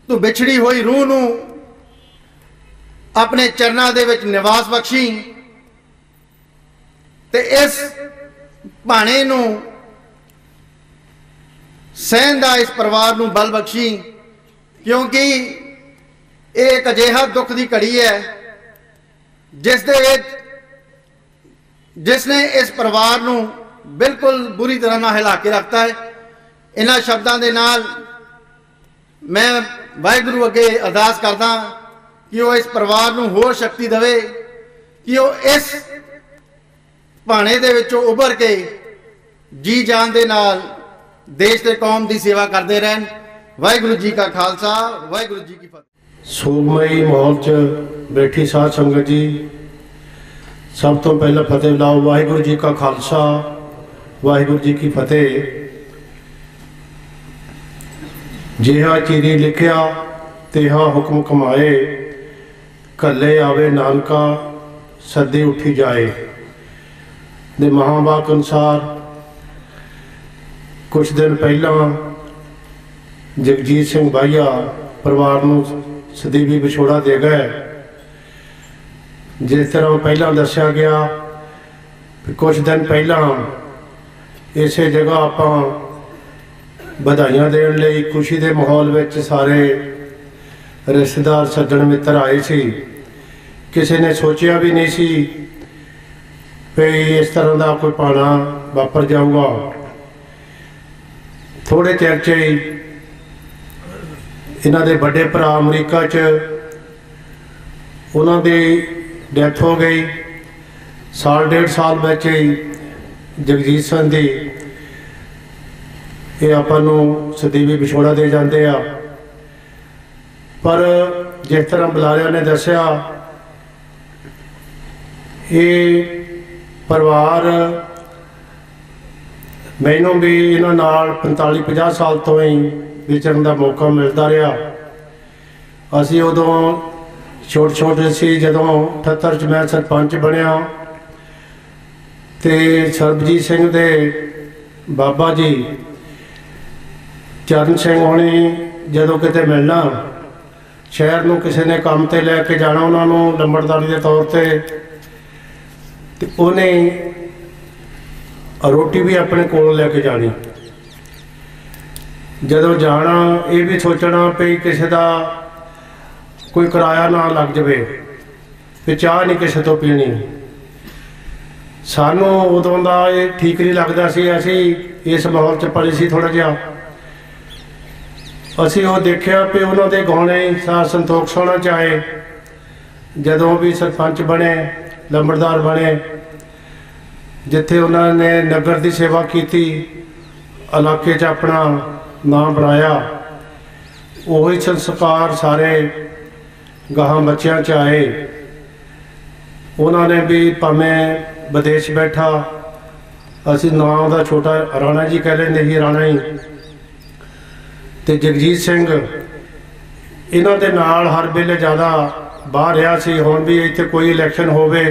तू बिछड़ी हुई रूह नूं अपने चरणों दे विच निवास बख्शी, ते इस भाणे नूं सहन दा इस परिवार नूं बल बख्शी। क्योंकि ये एक अजिहा दुख की घड़ी है जिस दे विच जिसने इस परिवार ਨੂੰ बिल्कुल बुरी तरह ना हिला के रखता है। इन्हां शब्दों के नाल मैं वाहिगुरू अगे अरदास करदा कि वो इस परिवार ਨੂੰ होर शक्ति देवे कि वो इस भाणे दे विचों उभर के जी जान दे नाल देश ते कौम की सेवा करते रहन। वाहिगुरू जी का खालसा, वाहिगुरू जी की फतेह।
सोगमई माहौल च बैठी साध संगत जी, सब तो पहला फतेह बुलाओ। वाहिगुरू जी का खालसा, वाहिगुरू जी की फतेह। जिहा चीरी लिखिया तिहा हुक्म कमाए, कले आवे नानका सदी उठी जाए। दे महावाक अनुसार कुछ दिन पहला जगजीत सिंह भाईया परिवार नूं सदीवी विछोड़ा दे गए। जिस तरह पहला दस्या गया कुछ दिन पहला इस जगह आपां बधाइयां देण लई खुशी के माहौल में सारे रिश्तेदार सज्जन मित्र आए सी। किसी ने सोचा भी नहीं सी भी इस तरह का कोई पाना वापर जाऊगा। थोड़े चिर च ही इन्हां दे बड़े भरा अमरीका च उन्हां दी डेथ हो गई। साल डेढ़ साल में ही जगजीत सिंह दी ये आपां नूं सदीवी विछोड़ा दे जाते आ। पर जिस तरह बुलारिया ने दसिया ये परिवार मैनू भी इन्हां नाल 45-50 साल तो ही विचरण का मौका मिलता रहा। असी उदों छोटे छोटे सी जदों 78 च मैं सरपंच बनया तो सरबजीत सिंह दे बाबा जी चरण सिंह होनी जदों किते मिलना शहर में किसी ने काम ते लैके जाना उन्होंने लंबड़दारी के तौर पर उन्हें रोटी भी अपने कोल लैके जानी। जदों जाना ये भी सोचना भी किसी का कोई किराया ना लग जाए, भी चाह नहीं किसी तो पीनी। सानू उदों का ये ठीक नहीं लगता सी। असी इस माहौल च पले सी थोड़ा जिहा असी वो देखा भी उन्होंने गाने सा संतोख सोना चाहे जदों भी सरपंच बने लंबड़दार बने जिथे उन्होंने नगर की सेवा की इलाके च अपना नाम बनाया। वही संस्कार सारे गाह बच्चों च आए। उन्होंने भी भावें विदेश बैठा असी नाम का छोटा राणा जी कह लेंगे ही राणा ही तो जगजीत सिंह इन्हों के नाल हर वेले ज़्यादा बाहर रहा सी। हुण भी इत्थे कोई इलैक्शन होवे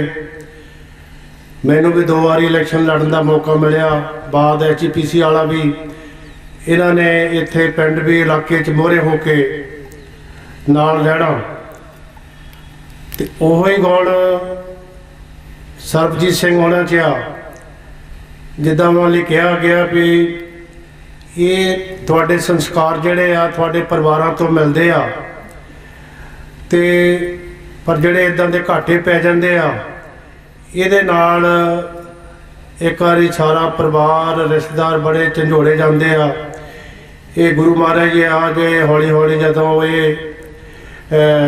मैनू भी 2 बार इलैक्शन लड़न का मौका मिलया। बाद HPC वाला भी इन्होंने इत्थे पिंड भी इलाके च मोहरे होके नाल रहना। तो उही गुण सरबजीत सिंह होना चाहिए जिदा वाली कहा गया भी ये थोड़े संस्कार जोड़े आ थोड़े परिवारों तो मिलते आ ते पर जोड़े इदां दे घाटे पै जाते आ ये नाल एक बारी सारा परिवार रिश्तेदार बड़े झंझोड़े जाते आ। ये गुरु महाराज जी आ गए हौली हौली जदों ये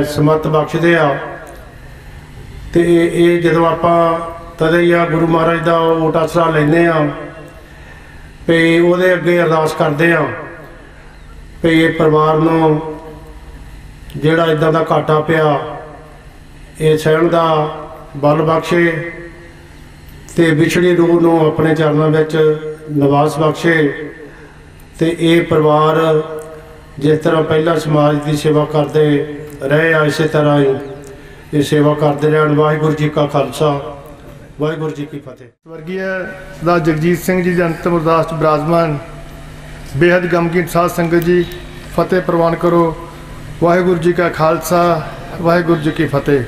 समत बख्शते आ तो ये जदों आपां तदे ही आ गुरु महाराज का ओट आसरा लैंदे आ भी उहदे अगे अरदास करते हैं भी ये परिवार नूं जिहड़ा इदां दा घाटा पिया ये सहण दा बल बख्शे ते विछड़ी रूह नूं अपने चरणों विच निवास बख्शे ते ये परिवार जिस तरह पहला समाज की सेवा करते रहे आ इस तरह ही ये सेवा करते रहन। वाहिगुरू जी का खालसा, वाहिगुरू जी की फतेह।
स्वर्गीय सरदार जगजीत सिंह जी के अंतिम अरदास च विराजमान बेहद गमगीन साध संगत जी फतेह प्रवान करो। वाहिगुरू जी का खालसा, वाहिगुरू जी की फतेह।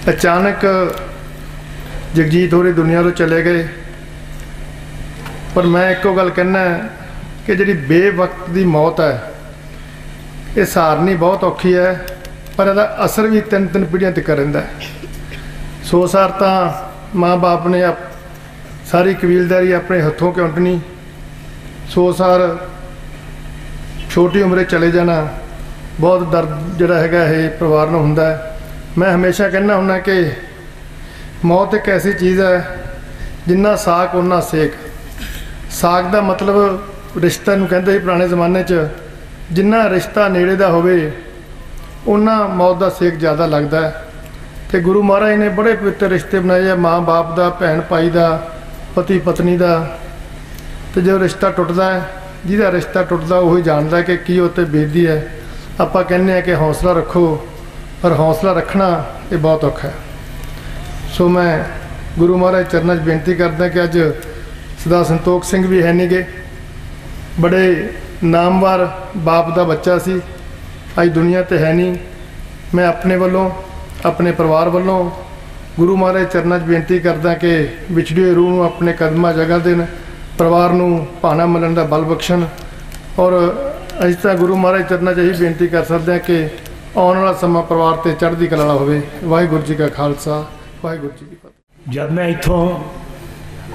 अचानक जगजीत होरे दुनिया तो चले गए पर मैं एको गल कहना कि जी बेवक्त की मौत है ये सहारनी बहुत औखी है पर इसका असर भी 3-3 पीढ़ियां तक रहिंदा है। 100 साल तो माँ बाप ने सारी कबीलदारी अपने हथों क्योंटनी 100 साल छोटी उम्रे चले जाना बहुत दर्द जोड़ा है परिवार में हुंदा है। मैं हमेशा कहना हुन्ना कि मौत एक ऐसी चीज़ है जिन्ना साग उन्ना सेक। साग का मतलब रिश्ता नूं कहंदे सी पुराने ज़माने च, जिन्ना रिश्ता नेड़े दा होवे उन्ना मौत का सेक ज़्यादा लगता है। तो गुरु महाराज ने बड़े पवित्र रिश्ते बनाए है, माँ बाप का, भैन भाई का, पति पत्नी का। तो जो रिश्ता टुटदा है, जिहदा रिश्ता टुटदा वही जानता है कि की उत्ते बीतदी है। आपां कहने कि हौसला रखो, पर हौसला रखना ये बहुत औखा है। सो मैं गुरु महाराज चरणों 'च बेनती करदा कि अज सरदार संतोख सिंह भी है नहीं गए, बड़े नामवर बाप का बच्चा सी, अज दुनिया ते है नहीं। मैं अपने वालों अपने परिवार वालों गुरु महाराज चरणों 'च बेनती करदा कि विछड़ी हुई रूह नूं अपने कदमां जगह देन, परिवार नूं भाना मिलण दा बल बख्शण। और अज तां गुरु महाराज चरणों 'च यही बेनती कर सकते हैं कि आने वाला समा परिवार ते चढ़दी कला होवे। वाहिगुरू जी का खालसा, वाहिगुरू जी की फतेह।
जब मैं इत्थों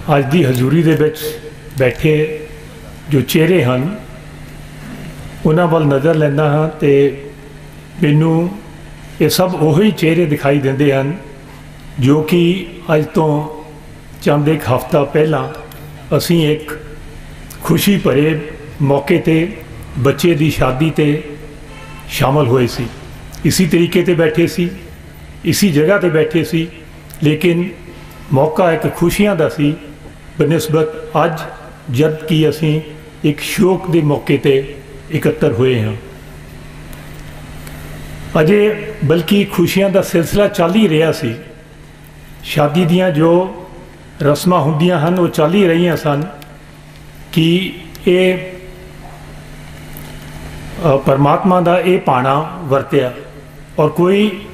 अज दी हजूरी दे विच बैठे जो चेहरे हैं उन्हां वल नज़र लैंदा हाँ ते मैनू ये सब उही चेहरे दिखाई देंदे हैं जो कि अज तो चंद एक हफ्ता पहला असी एक खुशी भरे मौके ते बच्चे की शादी ते शामिल हुए सी। इसी तरीके ते बैठे सी, इसी जगह ते बैठे सी, लेकिन मौका एक खुशियां दा सी बनिस्बत अज जब कि असी एक शोक के मौके ते इकट्ठर हुए हैं। अजे बल्कि खुशियां का सिलसिला चल ही रहा सी। शादी दियां जो रस्मां हुंदियां हन वो चल ही रही सन कि ये परमात्मा का ये पाना वरत्या। और कोई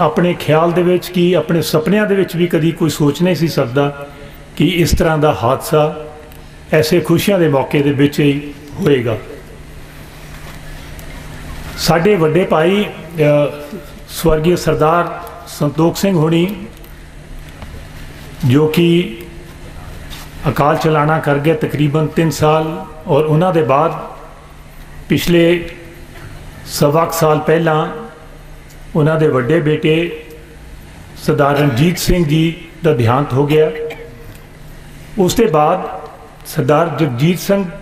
अपने ख्याल दे विच कि अपने सपनियां दे विच भी कभी कोई सोच नहीं सी सकदा कि इस तरह का हादसा ऐसे खुशियां के मौके दे विच ही होएगा। साडे वड्डे भाई स्वर्गीय सरदार संतोख सिंह होनी जो कि अकाल चलाना कर गए तकरीबन 3 साल, और उन्होंने बाद पिछले सवा साल पहला उन्होंने वड्डे बेटे सरदार रणजीत सिंह जी का देहांत हो गया। उसके बाद सरदार जगजीत सिंह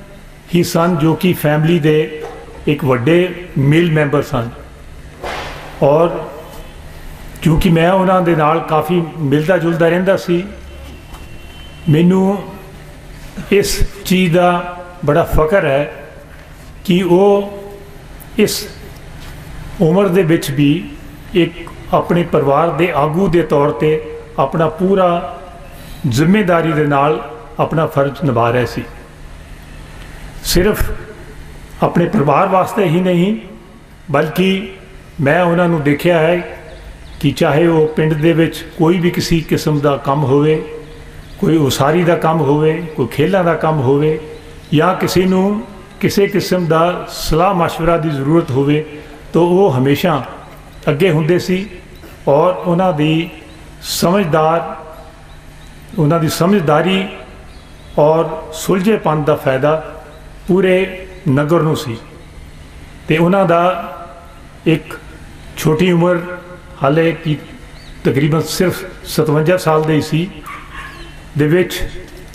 ही सन जो कि फैमिली दे एक वड्डे मेल मैंबर सन। और क्योंकि मैं उन्होंने नाल काफ़ी मिलता जुलता रहिंदा सी, मैनू इस चीज़ का बड़ा फ़ख्र है कि वो इस उम्र दे विच भी एक अपने परिवार के आगू के तौर पे अपना पूरा जिम्मेदारी दे नाल अपना फर्ज निभा रहे सी। सिर्फ अपने परिवार वास्ते ही नहीं बल्कि मैं उन्होंने देखा है कि चाहे वो पिंड दे विच कोई भी किसी किस्म का काम होवे, कोई उसारी का काम होवे, कोई खेलों का काम होवे, या किसी नूं किसी किस्म का सलाह मशवरा की जरूरत होवे तो वो हमेशा अगे हुंदे सी। और उन्होंने समझदारी और सुलझेपन का फायदा पूरे नगर नूं सी। ते उन्हां दा एक छोटी उम्र हाले कि तकरीबन सिर्फ 57 साल दे सी दे विच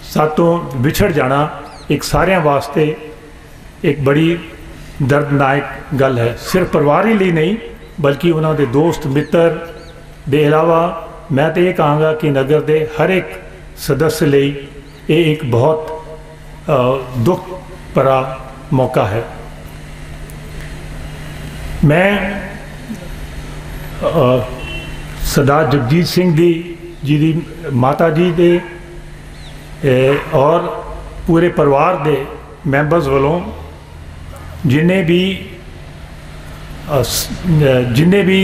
सातों विछड़ जाना एक सारिਆਂ वास्ते एक बड़ी दर्दनाक गल है। सिर्फ परिवार ही लिए नहीं बल्कि उन्होंने दोस्त मित्र के अलावा मैं तो ये कहांगा कि नगर के हर एक सदस्य लिए ये एक बहुत दुख भरा मौका है। मैं सरदार जगजीत सिंह जी दी माता जी दे और पूरे परिवार के मैंबर्स वालों जिन्हें भी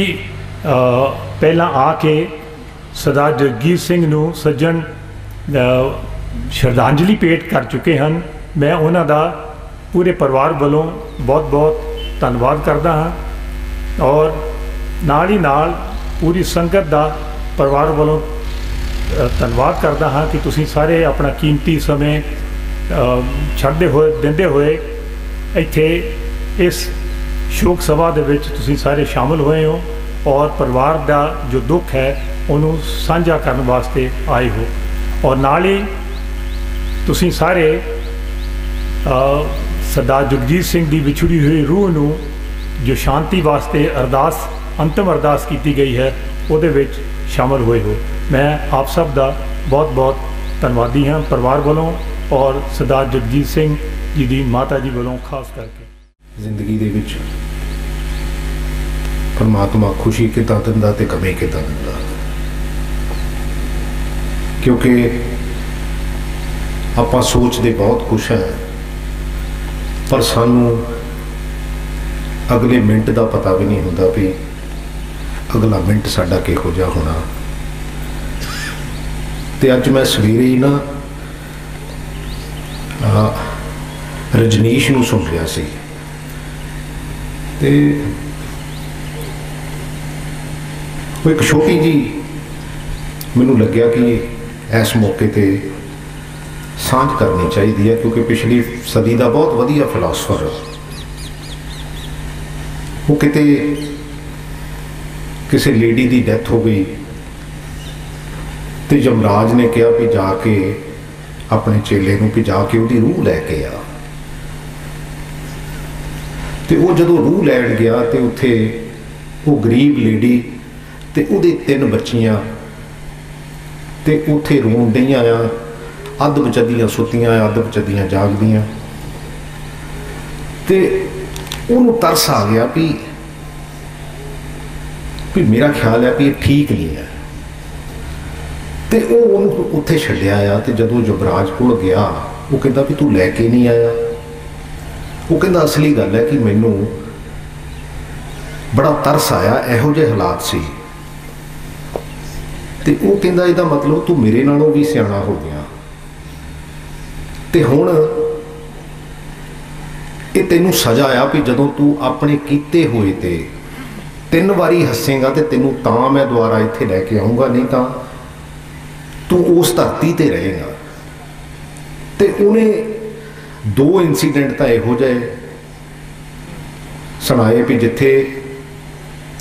पहला आके सरदार जगजीत सिंह नूं सज्जन श्रद्धांजलि भेंट कर चुके हैं, मैं उन्हां दा पूरे परिवार वालों बहुत बहुत धन्यवाद करता हाँ। और नाल ही नाल पूरी संगत का ਪਰਿਵਾਰ ਵੱਲੋਂ ਧੰਨਵਾਦ ਕਰਦਾ ਹਾਂ ਕਿ ਤੁਸੀਂ ਸਾਰੇ ਆਪਣਾ ਕੀਮਤੀ ਸਮੇਂ ਦਿੰਦੇ ਹੋਏ ਇੱਥੇ ਇਸ ਸ਼ੋਕ ਸਭਾ ਦੇ ਵਿੱਚ ਤੁਸੀਂ ਸਾਰੇ ਸ਼ਾਮਲ ਹੋਏ ਹੋ ਔਰ ਪਰਿਵਾਰ ਦਾ ਜੋ ਦੁੱਖ ਹੈ ਉਹਨੂੰ ਸਾਂਝਾ ਕਰਨ ਵਾਸਤੇ ਆਏ ਹੋ। ਔਰ ਨਾਲ ਹੀ ਤੁਸੀਂ ਸਾਰੇ ਸਰਦਾਰ ਜਗਜੀਤ ਸਿੰਘ ਦੀ ਵਿਛੜੀ ਹੋਈ ਰੂਹ ਨੂੰ ਜੋ ਸ਼ਾਂਤੀ ਵਾਸਤੇ ਅਰਦਾਸ ਅੰਤਿਮ ਅਰਦਾਸ ਕੀਤੀ ਗਈ ਹੈ ਉਹਦੇ ਵਿੱਚ ਸ਼ਾਮਲ ਹੋਏ ਹੋ। ਮੈਂ ਆਪ ਸਭ ਦਾ ਬਹੁਤ ਬਹੁਤ ਧੰਨਵਾਦੀ ਹਾਂ ਪਰਿਵਾਰ ਵੱਲੋਂ ਔਰ ਸਰਦਾਰ ਜਗਜੀਤ ਸਿੰਘ ਜੀ ਦੀ ਮਾਤਾ ਜੀ ਵੱਲੋਂ ਖਾਸ ਕਰਕੇ।
ਜ਼ਿੰਦਗੀ ਦੇ ਵਿੱਚ ਪਰਮਾਤਮਾ ਖੁਸ਼ੀ ਕਿੱਦਾਂ ਦਿੰਦਾ ਤੇ ਗਮੀ ਕਿੱਦਾਂ ਦਿੰਦਾ, ਕਿਉਂਕਿ ਆਪਾਂ ਸੋਚਦੇ ਬਹੁਤ ਕੁਛ ਹੈ ਪਰ ਸਾਨੂੰ ਅਗਲੇ ਮਿੰਟ ਦਾ ਪਤਾ ਵੀ ਨਹੀਂ ਹੁੰਦਾ ਵੀ ਅਗਲਾ ਮਿੰਟ ਸਾਡਾ ਕਿਹੋ ਜਿਹਾ ਹੋਣਾ। ਤੇ ਅੱਜ ਮੈਂ ਸਵੇਰੇ ਹੀ ਨਾ ਰਜਨੀਸ਼ ਨੂੰ ਸੁਣ ਰਿਹਾ ਸੀ ਤੇ ਉਹ ਇੱਕ ਛੋਟੀ ਜੀ ਮੈਨੂੰ ਲੱਗਿਆ ਕਿ ਇਸ ਮੌਕੇ ਤੇ ਸਾਂਝ ਕਰਨੀ ਚਾਹੀਦੀ ਹੈ, ਕਿਉਂਕਿ ਪਿਛਲੀ ਸਦੀ ਦਾ ਬਹੁਤ ਵਧੀਆ ਫਿਲਾਸਫਰ ਉਹ ਕਿਤੇ ਕਿਸੇ ਲੇਡੀ ਦੀ ਡੈਥ ਹੋ ਗਈ ਤੇ ਯਮਰਾਜ ਨੇ ਕਿਹਾ ਵੀ ਜਾ ਕੇ ਆਪਣੇ ਚੇਲੇ ਨੂੰ ਵੀ ਜਾ ਕੇ ਉਹਦੀ ਰੂਹ ਲੈ ਕੇ ਆ। ਤੇ ਉਹ ਜਦੋਂ ਰੂਹ ਲੈਣ ਗਿਆ ਤੇ ਉੱਥੇ ਉਹ ਗਰੀਬ ਲੇਡੀ ਤੇ ਉਹਦੇ 3 ਬੱਚੀਆਂ ਤੇ ਉੱਥੇ ਰੋਣ ਡਈਆਂ ਆ, ਅੱਧ ਵਿਚਦੀਆਂ ਸੁੱਤੀਆਂ, ਅੱਧ ਵਿਚਦੀਆਂ ਜਾਗਦੀਆਂ। ਤੇ ਉਹਨੂੰ ਤਰਸ ਆ ਗਿਆ ਵੀ ਮੇਰਾ ਖਿਆਲ ਹੈ ਵੀ ਇਹ ਠੀਕ ਨਹੀਂ ਹੈ ਤੇ ਉਹ ਉਹਨੂੰ ਉੱਥੇ ਛੱਡਿਆ ਆ। ਤੇ ਜਦੋਂ ਯੁਵਰਾਜ ਕੋਲ ਗਿਆ ਉਹ ਕਹਿੰਦਾ ਵੀ ਤੂੰ ਲੈ ਕੇ ਨਹੀਂ ਆਇਆ। ਉਹ ਕਹਿੰਦਾ ਅਸਲੀ ਗੱਲ ਹੈ ਕਿ ਮੈਨੂੰ ਬੜਾ ਤਰਸ ਆਇਆ, ਇਹੋ ਜਿਹੇ ਹਾਲਾਤ ਸੀ। ਤੇ ਉਹ ਕਹਿੰਦਾ ਇਹਦਾ ਮਤਲਬ ਤੂੰ ਮੇਰੇ ਨਾਲੋਂ ਵੀ ਸਿਆਣਾ ਹੋ ਗਿਆ ਤੇ ਹੁਣ ਇਹ ਤੈਨੂੰ ਸਜ਼ਾ ਆ ਵੀ ਜਦੋਂ ਤੂੰ ਆਪਣੇ ਕੀਤੇ ਹੋਏ ਤੇ 3 ਵਾਰੀ ਹੱਸੇਗਾ ਤੇ ਤੈਨੂੰ ਤਾਂ ਮੈਂ ਦੁਬਾਰਾ ਇੱਥੇ ਲੈ ਕੇ ਆਉਂਗਾ, ਨਹੀਂ ਤਾਂ ਤੂੰ ਉਸ ਧਰਤੀ ਤੇ ਰਹੇਗਾ। ਤੇ ਉਹਨੇ 2 ਇਨਸੀਡੈਂਟ ਤਾਂ ਇਹੋ ਜਿਹੇ ਸੁਣਾਏ ਵੀ ਜਿੱਥੇ,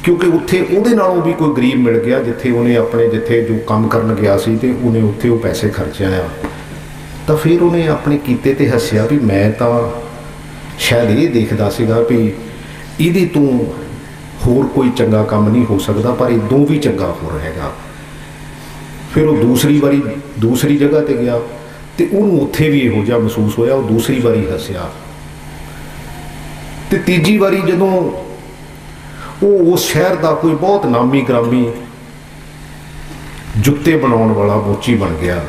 ਕਿਉਂਕਿ ਉੱਥੇ ਉਹਦੇ ਨਾਲੋਂ ਵੀ ਕੋਈ ਗਰੀਬ ਮਿਲ ਗਿਆ ਜਿੱਥੇ ਉਹਨੇ ਆਪਣੇ ਜਿੱਥੇ ਜੋ ਕੰਮ ਕਰਨ ਗਿਆ ਸੀ ਤੇ ਉਹਨੇ ਉੱਥੇ ਉਹ ਪੈਸੇ ਖਰਚਿਆ ਆ। ਤਾਂ ਫਿਰ ਉਹਨੇ ਆਪਣੇ ਕੀਤੇ ਤੇ ਹੱਸਿਆ ਵੀ ਮੈਂ ਤਾਂ ਸ਼ਾਇਦ ਇਹ ਦੇਖਦਾ ਸੀਗਾ ਵੀ ਇਹਦੀ ਤੂੰ ਹੋਰ ਕੋਈ ਚੰਗਾ ਕੰਮ ਨਹੀਂ ਹੋ ਸਕਦਾ ਪਰ ਇਦੋਂ ਵੀ ਚੰਗਾ ਹੋ ਰਹੇਗਾ। ਫਿਰ ਉਹ ਦੂਸਰੀ ਜਗ੍ਹਾ ਤੇ ਗਿਆ ਤੇ ਉਹਨੂੰ ਉੱਥੇ ਵੀ ਇਹੋ ਜਿਹਾ ਮਹਿਸੂਸ ਹੋਇਆ, ਉਹ ਦੂਸਰੀ ਵਾਰੀ ਹੱਸਿਆ। ਤੇ ਤੀਜੀ ਵਾਰੀ ਜਦੋਂ ਉਹ ਉਸ ਸ਼ਹਿਰ ਦਾ ਕੋਈ ਬਹੁਤ ਨਾਮੀ ਗ੍ਰਾਮੀ ਜੁੱਤੇ ਬਣਾਉਣ ਵਾਲਾ ਮੋਚੀ ਬਣ ਗਿਆ।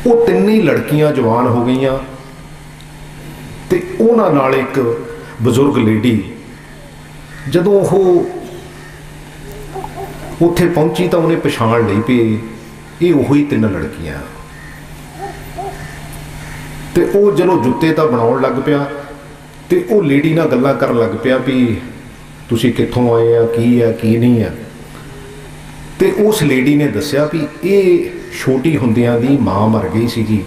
ਉਹ 3 ਹੀ ਲੜਕੀਆਂ ਜਵਾਨ ਹੋ ਗਈਆਂ ਤੇ ਉਹਨਾਂ ਨਾਲ ਇੱਕ ਬਜ਼ੁਰਗ ਲੇਡੀ। ਜਦੋਂ ਉਹ ਉੱਥੇ ਪਹੁੰਚੀ ਤਾਂ ਉਹਨੇ ਪਛਾਣ ਲਈ ਵੀ ਇਹ ਉਹੀ 3 ਲੜਕੀਆਂ। ਤੇ ਉਹ ਜਦੋਂ ਜੁੱਤੇ ਤਾਂ ਬਣਾਉਣ ਲੱਗ ਪਿਆ ਤੇ ਉਹ ਲੇਡੀ ਨਾਲ ਗੱਲਾਂ ਕਰਨ ਲੱਗ ਪਿਆ ਵੀ ਤੁਸੀਂ ਕਿੱਥੋਂ ਆਏ ਆ, ਕੀ ਆ ਕੀ ਨਹੀਂ ਆ। ਤੇ ਉਸ ਲੇਡੀ ਨੇ ਦੱਸਿਆ ਵੀ ਇਹ ਛੋਟੀ ਹੁੰਦਿਆਂ ਦੀ ਮਾਂ ਮਰ ਗਈ ਸੀਗੀ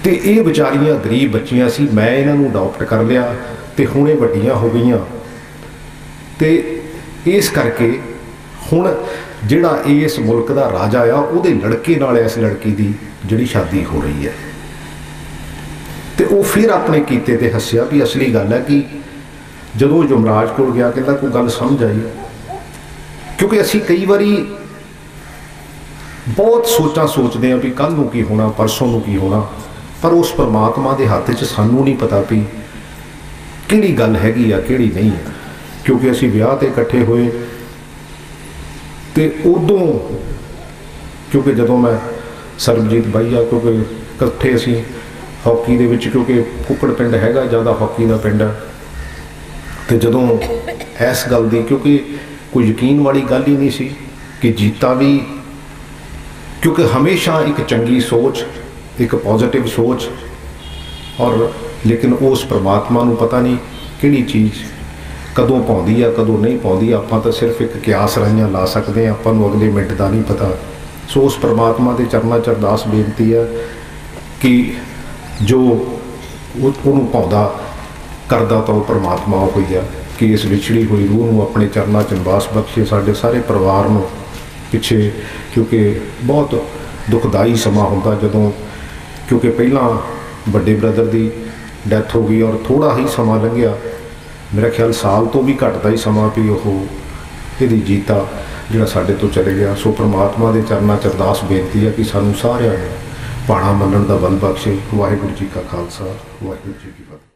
ਤੇ ਇਹ ਵਿਚਾਰੀਆਂ ਗਰੀਬ ਬੱਚੀਆਂ ਸੀ, ਮੈਂ ਇਹਨਾਂ ਨੂੰ ਅਡਾਪਟ ਕਰ ਲਿਆ ਤੇ ਹੁਣ ਇਹ ਵੱਡੀਆਂ ਹੋ ਗਈਆਂ ਤੇ ਇਸ ਕਰਕੇ ਹੁਣ ਜਿਹੜਾ ਇਸ ਮੁਲਕ ਦਾ ਰਾਜਾ ਆ ਉਹਦੇ ਲੜਕੇ ਨਾਲ ਇਸ ਲੜਕੀ ਦੀ ਜਿਹੜੀ ਸ਼ਾਦੀ ਹੋ ਰਹੀ ਹੈ। ਤੇ ਉਹ ਫਿਰ ਆਪਣੇ ਕੀਤੇ ਤੇ ਹੱਸਿਆ ਵੀ ਅਸਲੀ ਗੱਲ ਹੈ ਕਿ ਜਦੋਂ ਯਮਰਾਜ ਕੋਲ ਗਿਆ ਕਹਿੰਦਾ ਕੋਈ ਗੱਲ ਸਮਝ ਆਈ, ਕਿਉਂਕਿ ਅਸੀਂ ਕਈ ਵਾਰੀ ਬਹੁਤ ਸੋਚਾਂ ਸੋਚਦੇ ਹਾਂ ਵੀ ਕੱਲ ਨੂੰ ਕੀ ਹੋਣਾ, ਪਰਸੋਂ ਨੂੰ ਕੀ ਹੋਣਾ, ਪਰ ਉਸ ਪਰਮਾਤਮਾ ਦੇ ਹੱਥ 'ਚ ਸਾਨੂੰ ਨਹੀਂ ਪਤਾ ਵੀ ਕਿਹੜੀ ਗੱਲ ਹੈਗੀ ਆ ਕਿਹੜੀ ਨਹੀਂ ਆ। ਕਿਉਂਕਿ ਅਸੀਂ ਵਿਆਹ ਤੇ ਇਕੱਠੇ ਹੋਏ ਤੇ ਉਦੋਂ ਕਿਉਂਕਿ ਜਦੋਂ ਮੈਂ ਸਰਬਜੀਤ ਬਾਈਆ ਕਿਉਂਕਿ ਇਕੱਠੇ ਅਸੀਂ ਹਾਕੀ ਦੇ ਵਿੱਚ, ਕਿਉਂਕਿ ਕੁੱਕੜ ਪਿੰਡ ਹੈਗਾ ਜ਼ਿਆਦਾ ਹਾਕੀ ਦਾ ਪਿੰਡ, ਤੇ ਜਦੋਂ ਇਸ ਗੱਲ ਦੀ ਕਿਉਂਕਿ ਕੋਈ ਯਕੀਨ ਵਾਲੀ ਗੱਲ ਹੀ ਨਹੀਂ ਸੀ ਕਿ ਜੀਤਾ ਵੀ, ਕਿਉਂਕਿ ਹਮੇਸ਼ਾ ਇੱਕ ਚੰਗੀ ਸੋਚ, ਇੱਕ ਪੋਜ਼ਿਟਿਵ ਸੋਚ, ਔਰ ਲੇਕਿਨ ਉਸ ਪਰਮਾਤਮਾ ਨੂੰ ਪਤਾ ਨਹੀਂ ਕਿਹੜੀ ਚੀਜ਼ ਕਦੋਂ ਪਾਉਂਦੀ ਆ ਕਦੋਂ ਨਹੀਂ ਪਾਉਂਦੀ, ਆਪਾਂ ਤਾਂ ਸਿਰਫ ਇੱਕ ਕਿਆਸ ਰਾਹੀਆਂ ਲਾ ਸਕਦੇ ਹਾਂ, ਆਪਾਂ ਨੂੰ ਅਗਲੇ ਮਿੰਟ ਦਾ ਨਹੀਂ ਪਤਾ। ਸੋ ਉਸ ਪਰਮਾਤਮਾ ਦੇ ਚਰਨਾਂ 'ਚ ਅਰਦਾਸ ਬੇਨਤੀ ਆ ਕਿ ਜੋ ਉਹਨੂੰ ਪਾਉਂਦਾ ਕਰਦਾ ਤਾਂ ਉਹ ਪਰਮਾਤਮਾ ਹੋਈ ਆ, ਕਿ ਇਸ ਵਿਛੜੀ ਹੋਈ ਰੂਹ ਨੂੰ ਆਪਣੇ ਚਰਨਾਂ 'ਚ ਨਿਵਾਸ ਬਖਸ਼ੇ, ਸਾਡੇ ਸਾਰੇ ਪਰਿਵਾਰ ਨੂੰ ਪਿੱਛੇ, ਕਿਉਂਕਿ ਬਹੁਤ ਦੁਖਦਾਈ ਸਮਾਂ ਹੁੰਦਾ ਜਦੋਂ, ਕਿਉਂਕਿ ਪਹਿਲਾਂ ਵੱਡੇ ਬ੍ਰਦਰ ਦੀ ਡੈਥ ਹੋ ਗਈ ਔਰ ਥੋੜ੍ਹਾ ਹੀ ਸਮਾਂ ਲੰਘਿਆ, ਮੇਰਾ ਖਿਆਲ ਸਾਲ ਤੋਂ ਵੀ ਘੱਟ ਦਾ ਹੀ ਸਮਾਂ ਵੀ ਉਹ ਇਹਦੀ ਜੀਤਾ ਜਿਹੜਾ ਸਾਡੇ ਤੋਂ ਚਲੇ ਗਿਆ। ਸੋ ਪਰਮਾਤਮਾ ਦੇ ਚਰਨਾਂ 'ਚ ਅਰਦਾਸ ਬੇਨਤੀ ਹੈ ਕਿ ਸਾਨੂੰ ਸਾਰਿਆਂ ਨੂੰ ਭਾਣਾ ਮੰਨਣ ਦਾ ਬਲ ਬਖਸ਼ੇ। ਵਾਹਿਗੁਰੂ ਜੀ ਕਾ ਖਾਲਸਾ, ਵਾਹਿਗੁਰੂ ਜੀ ਕੀ ਫਤਿਹ।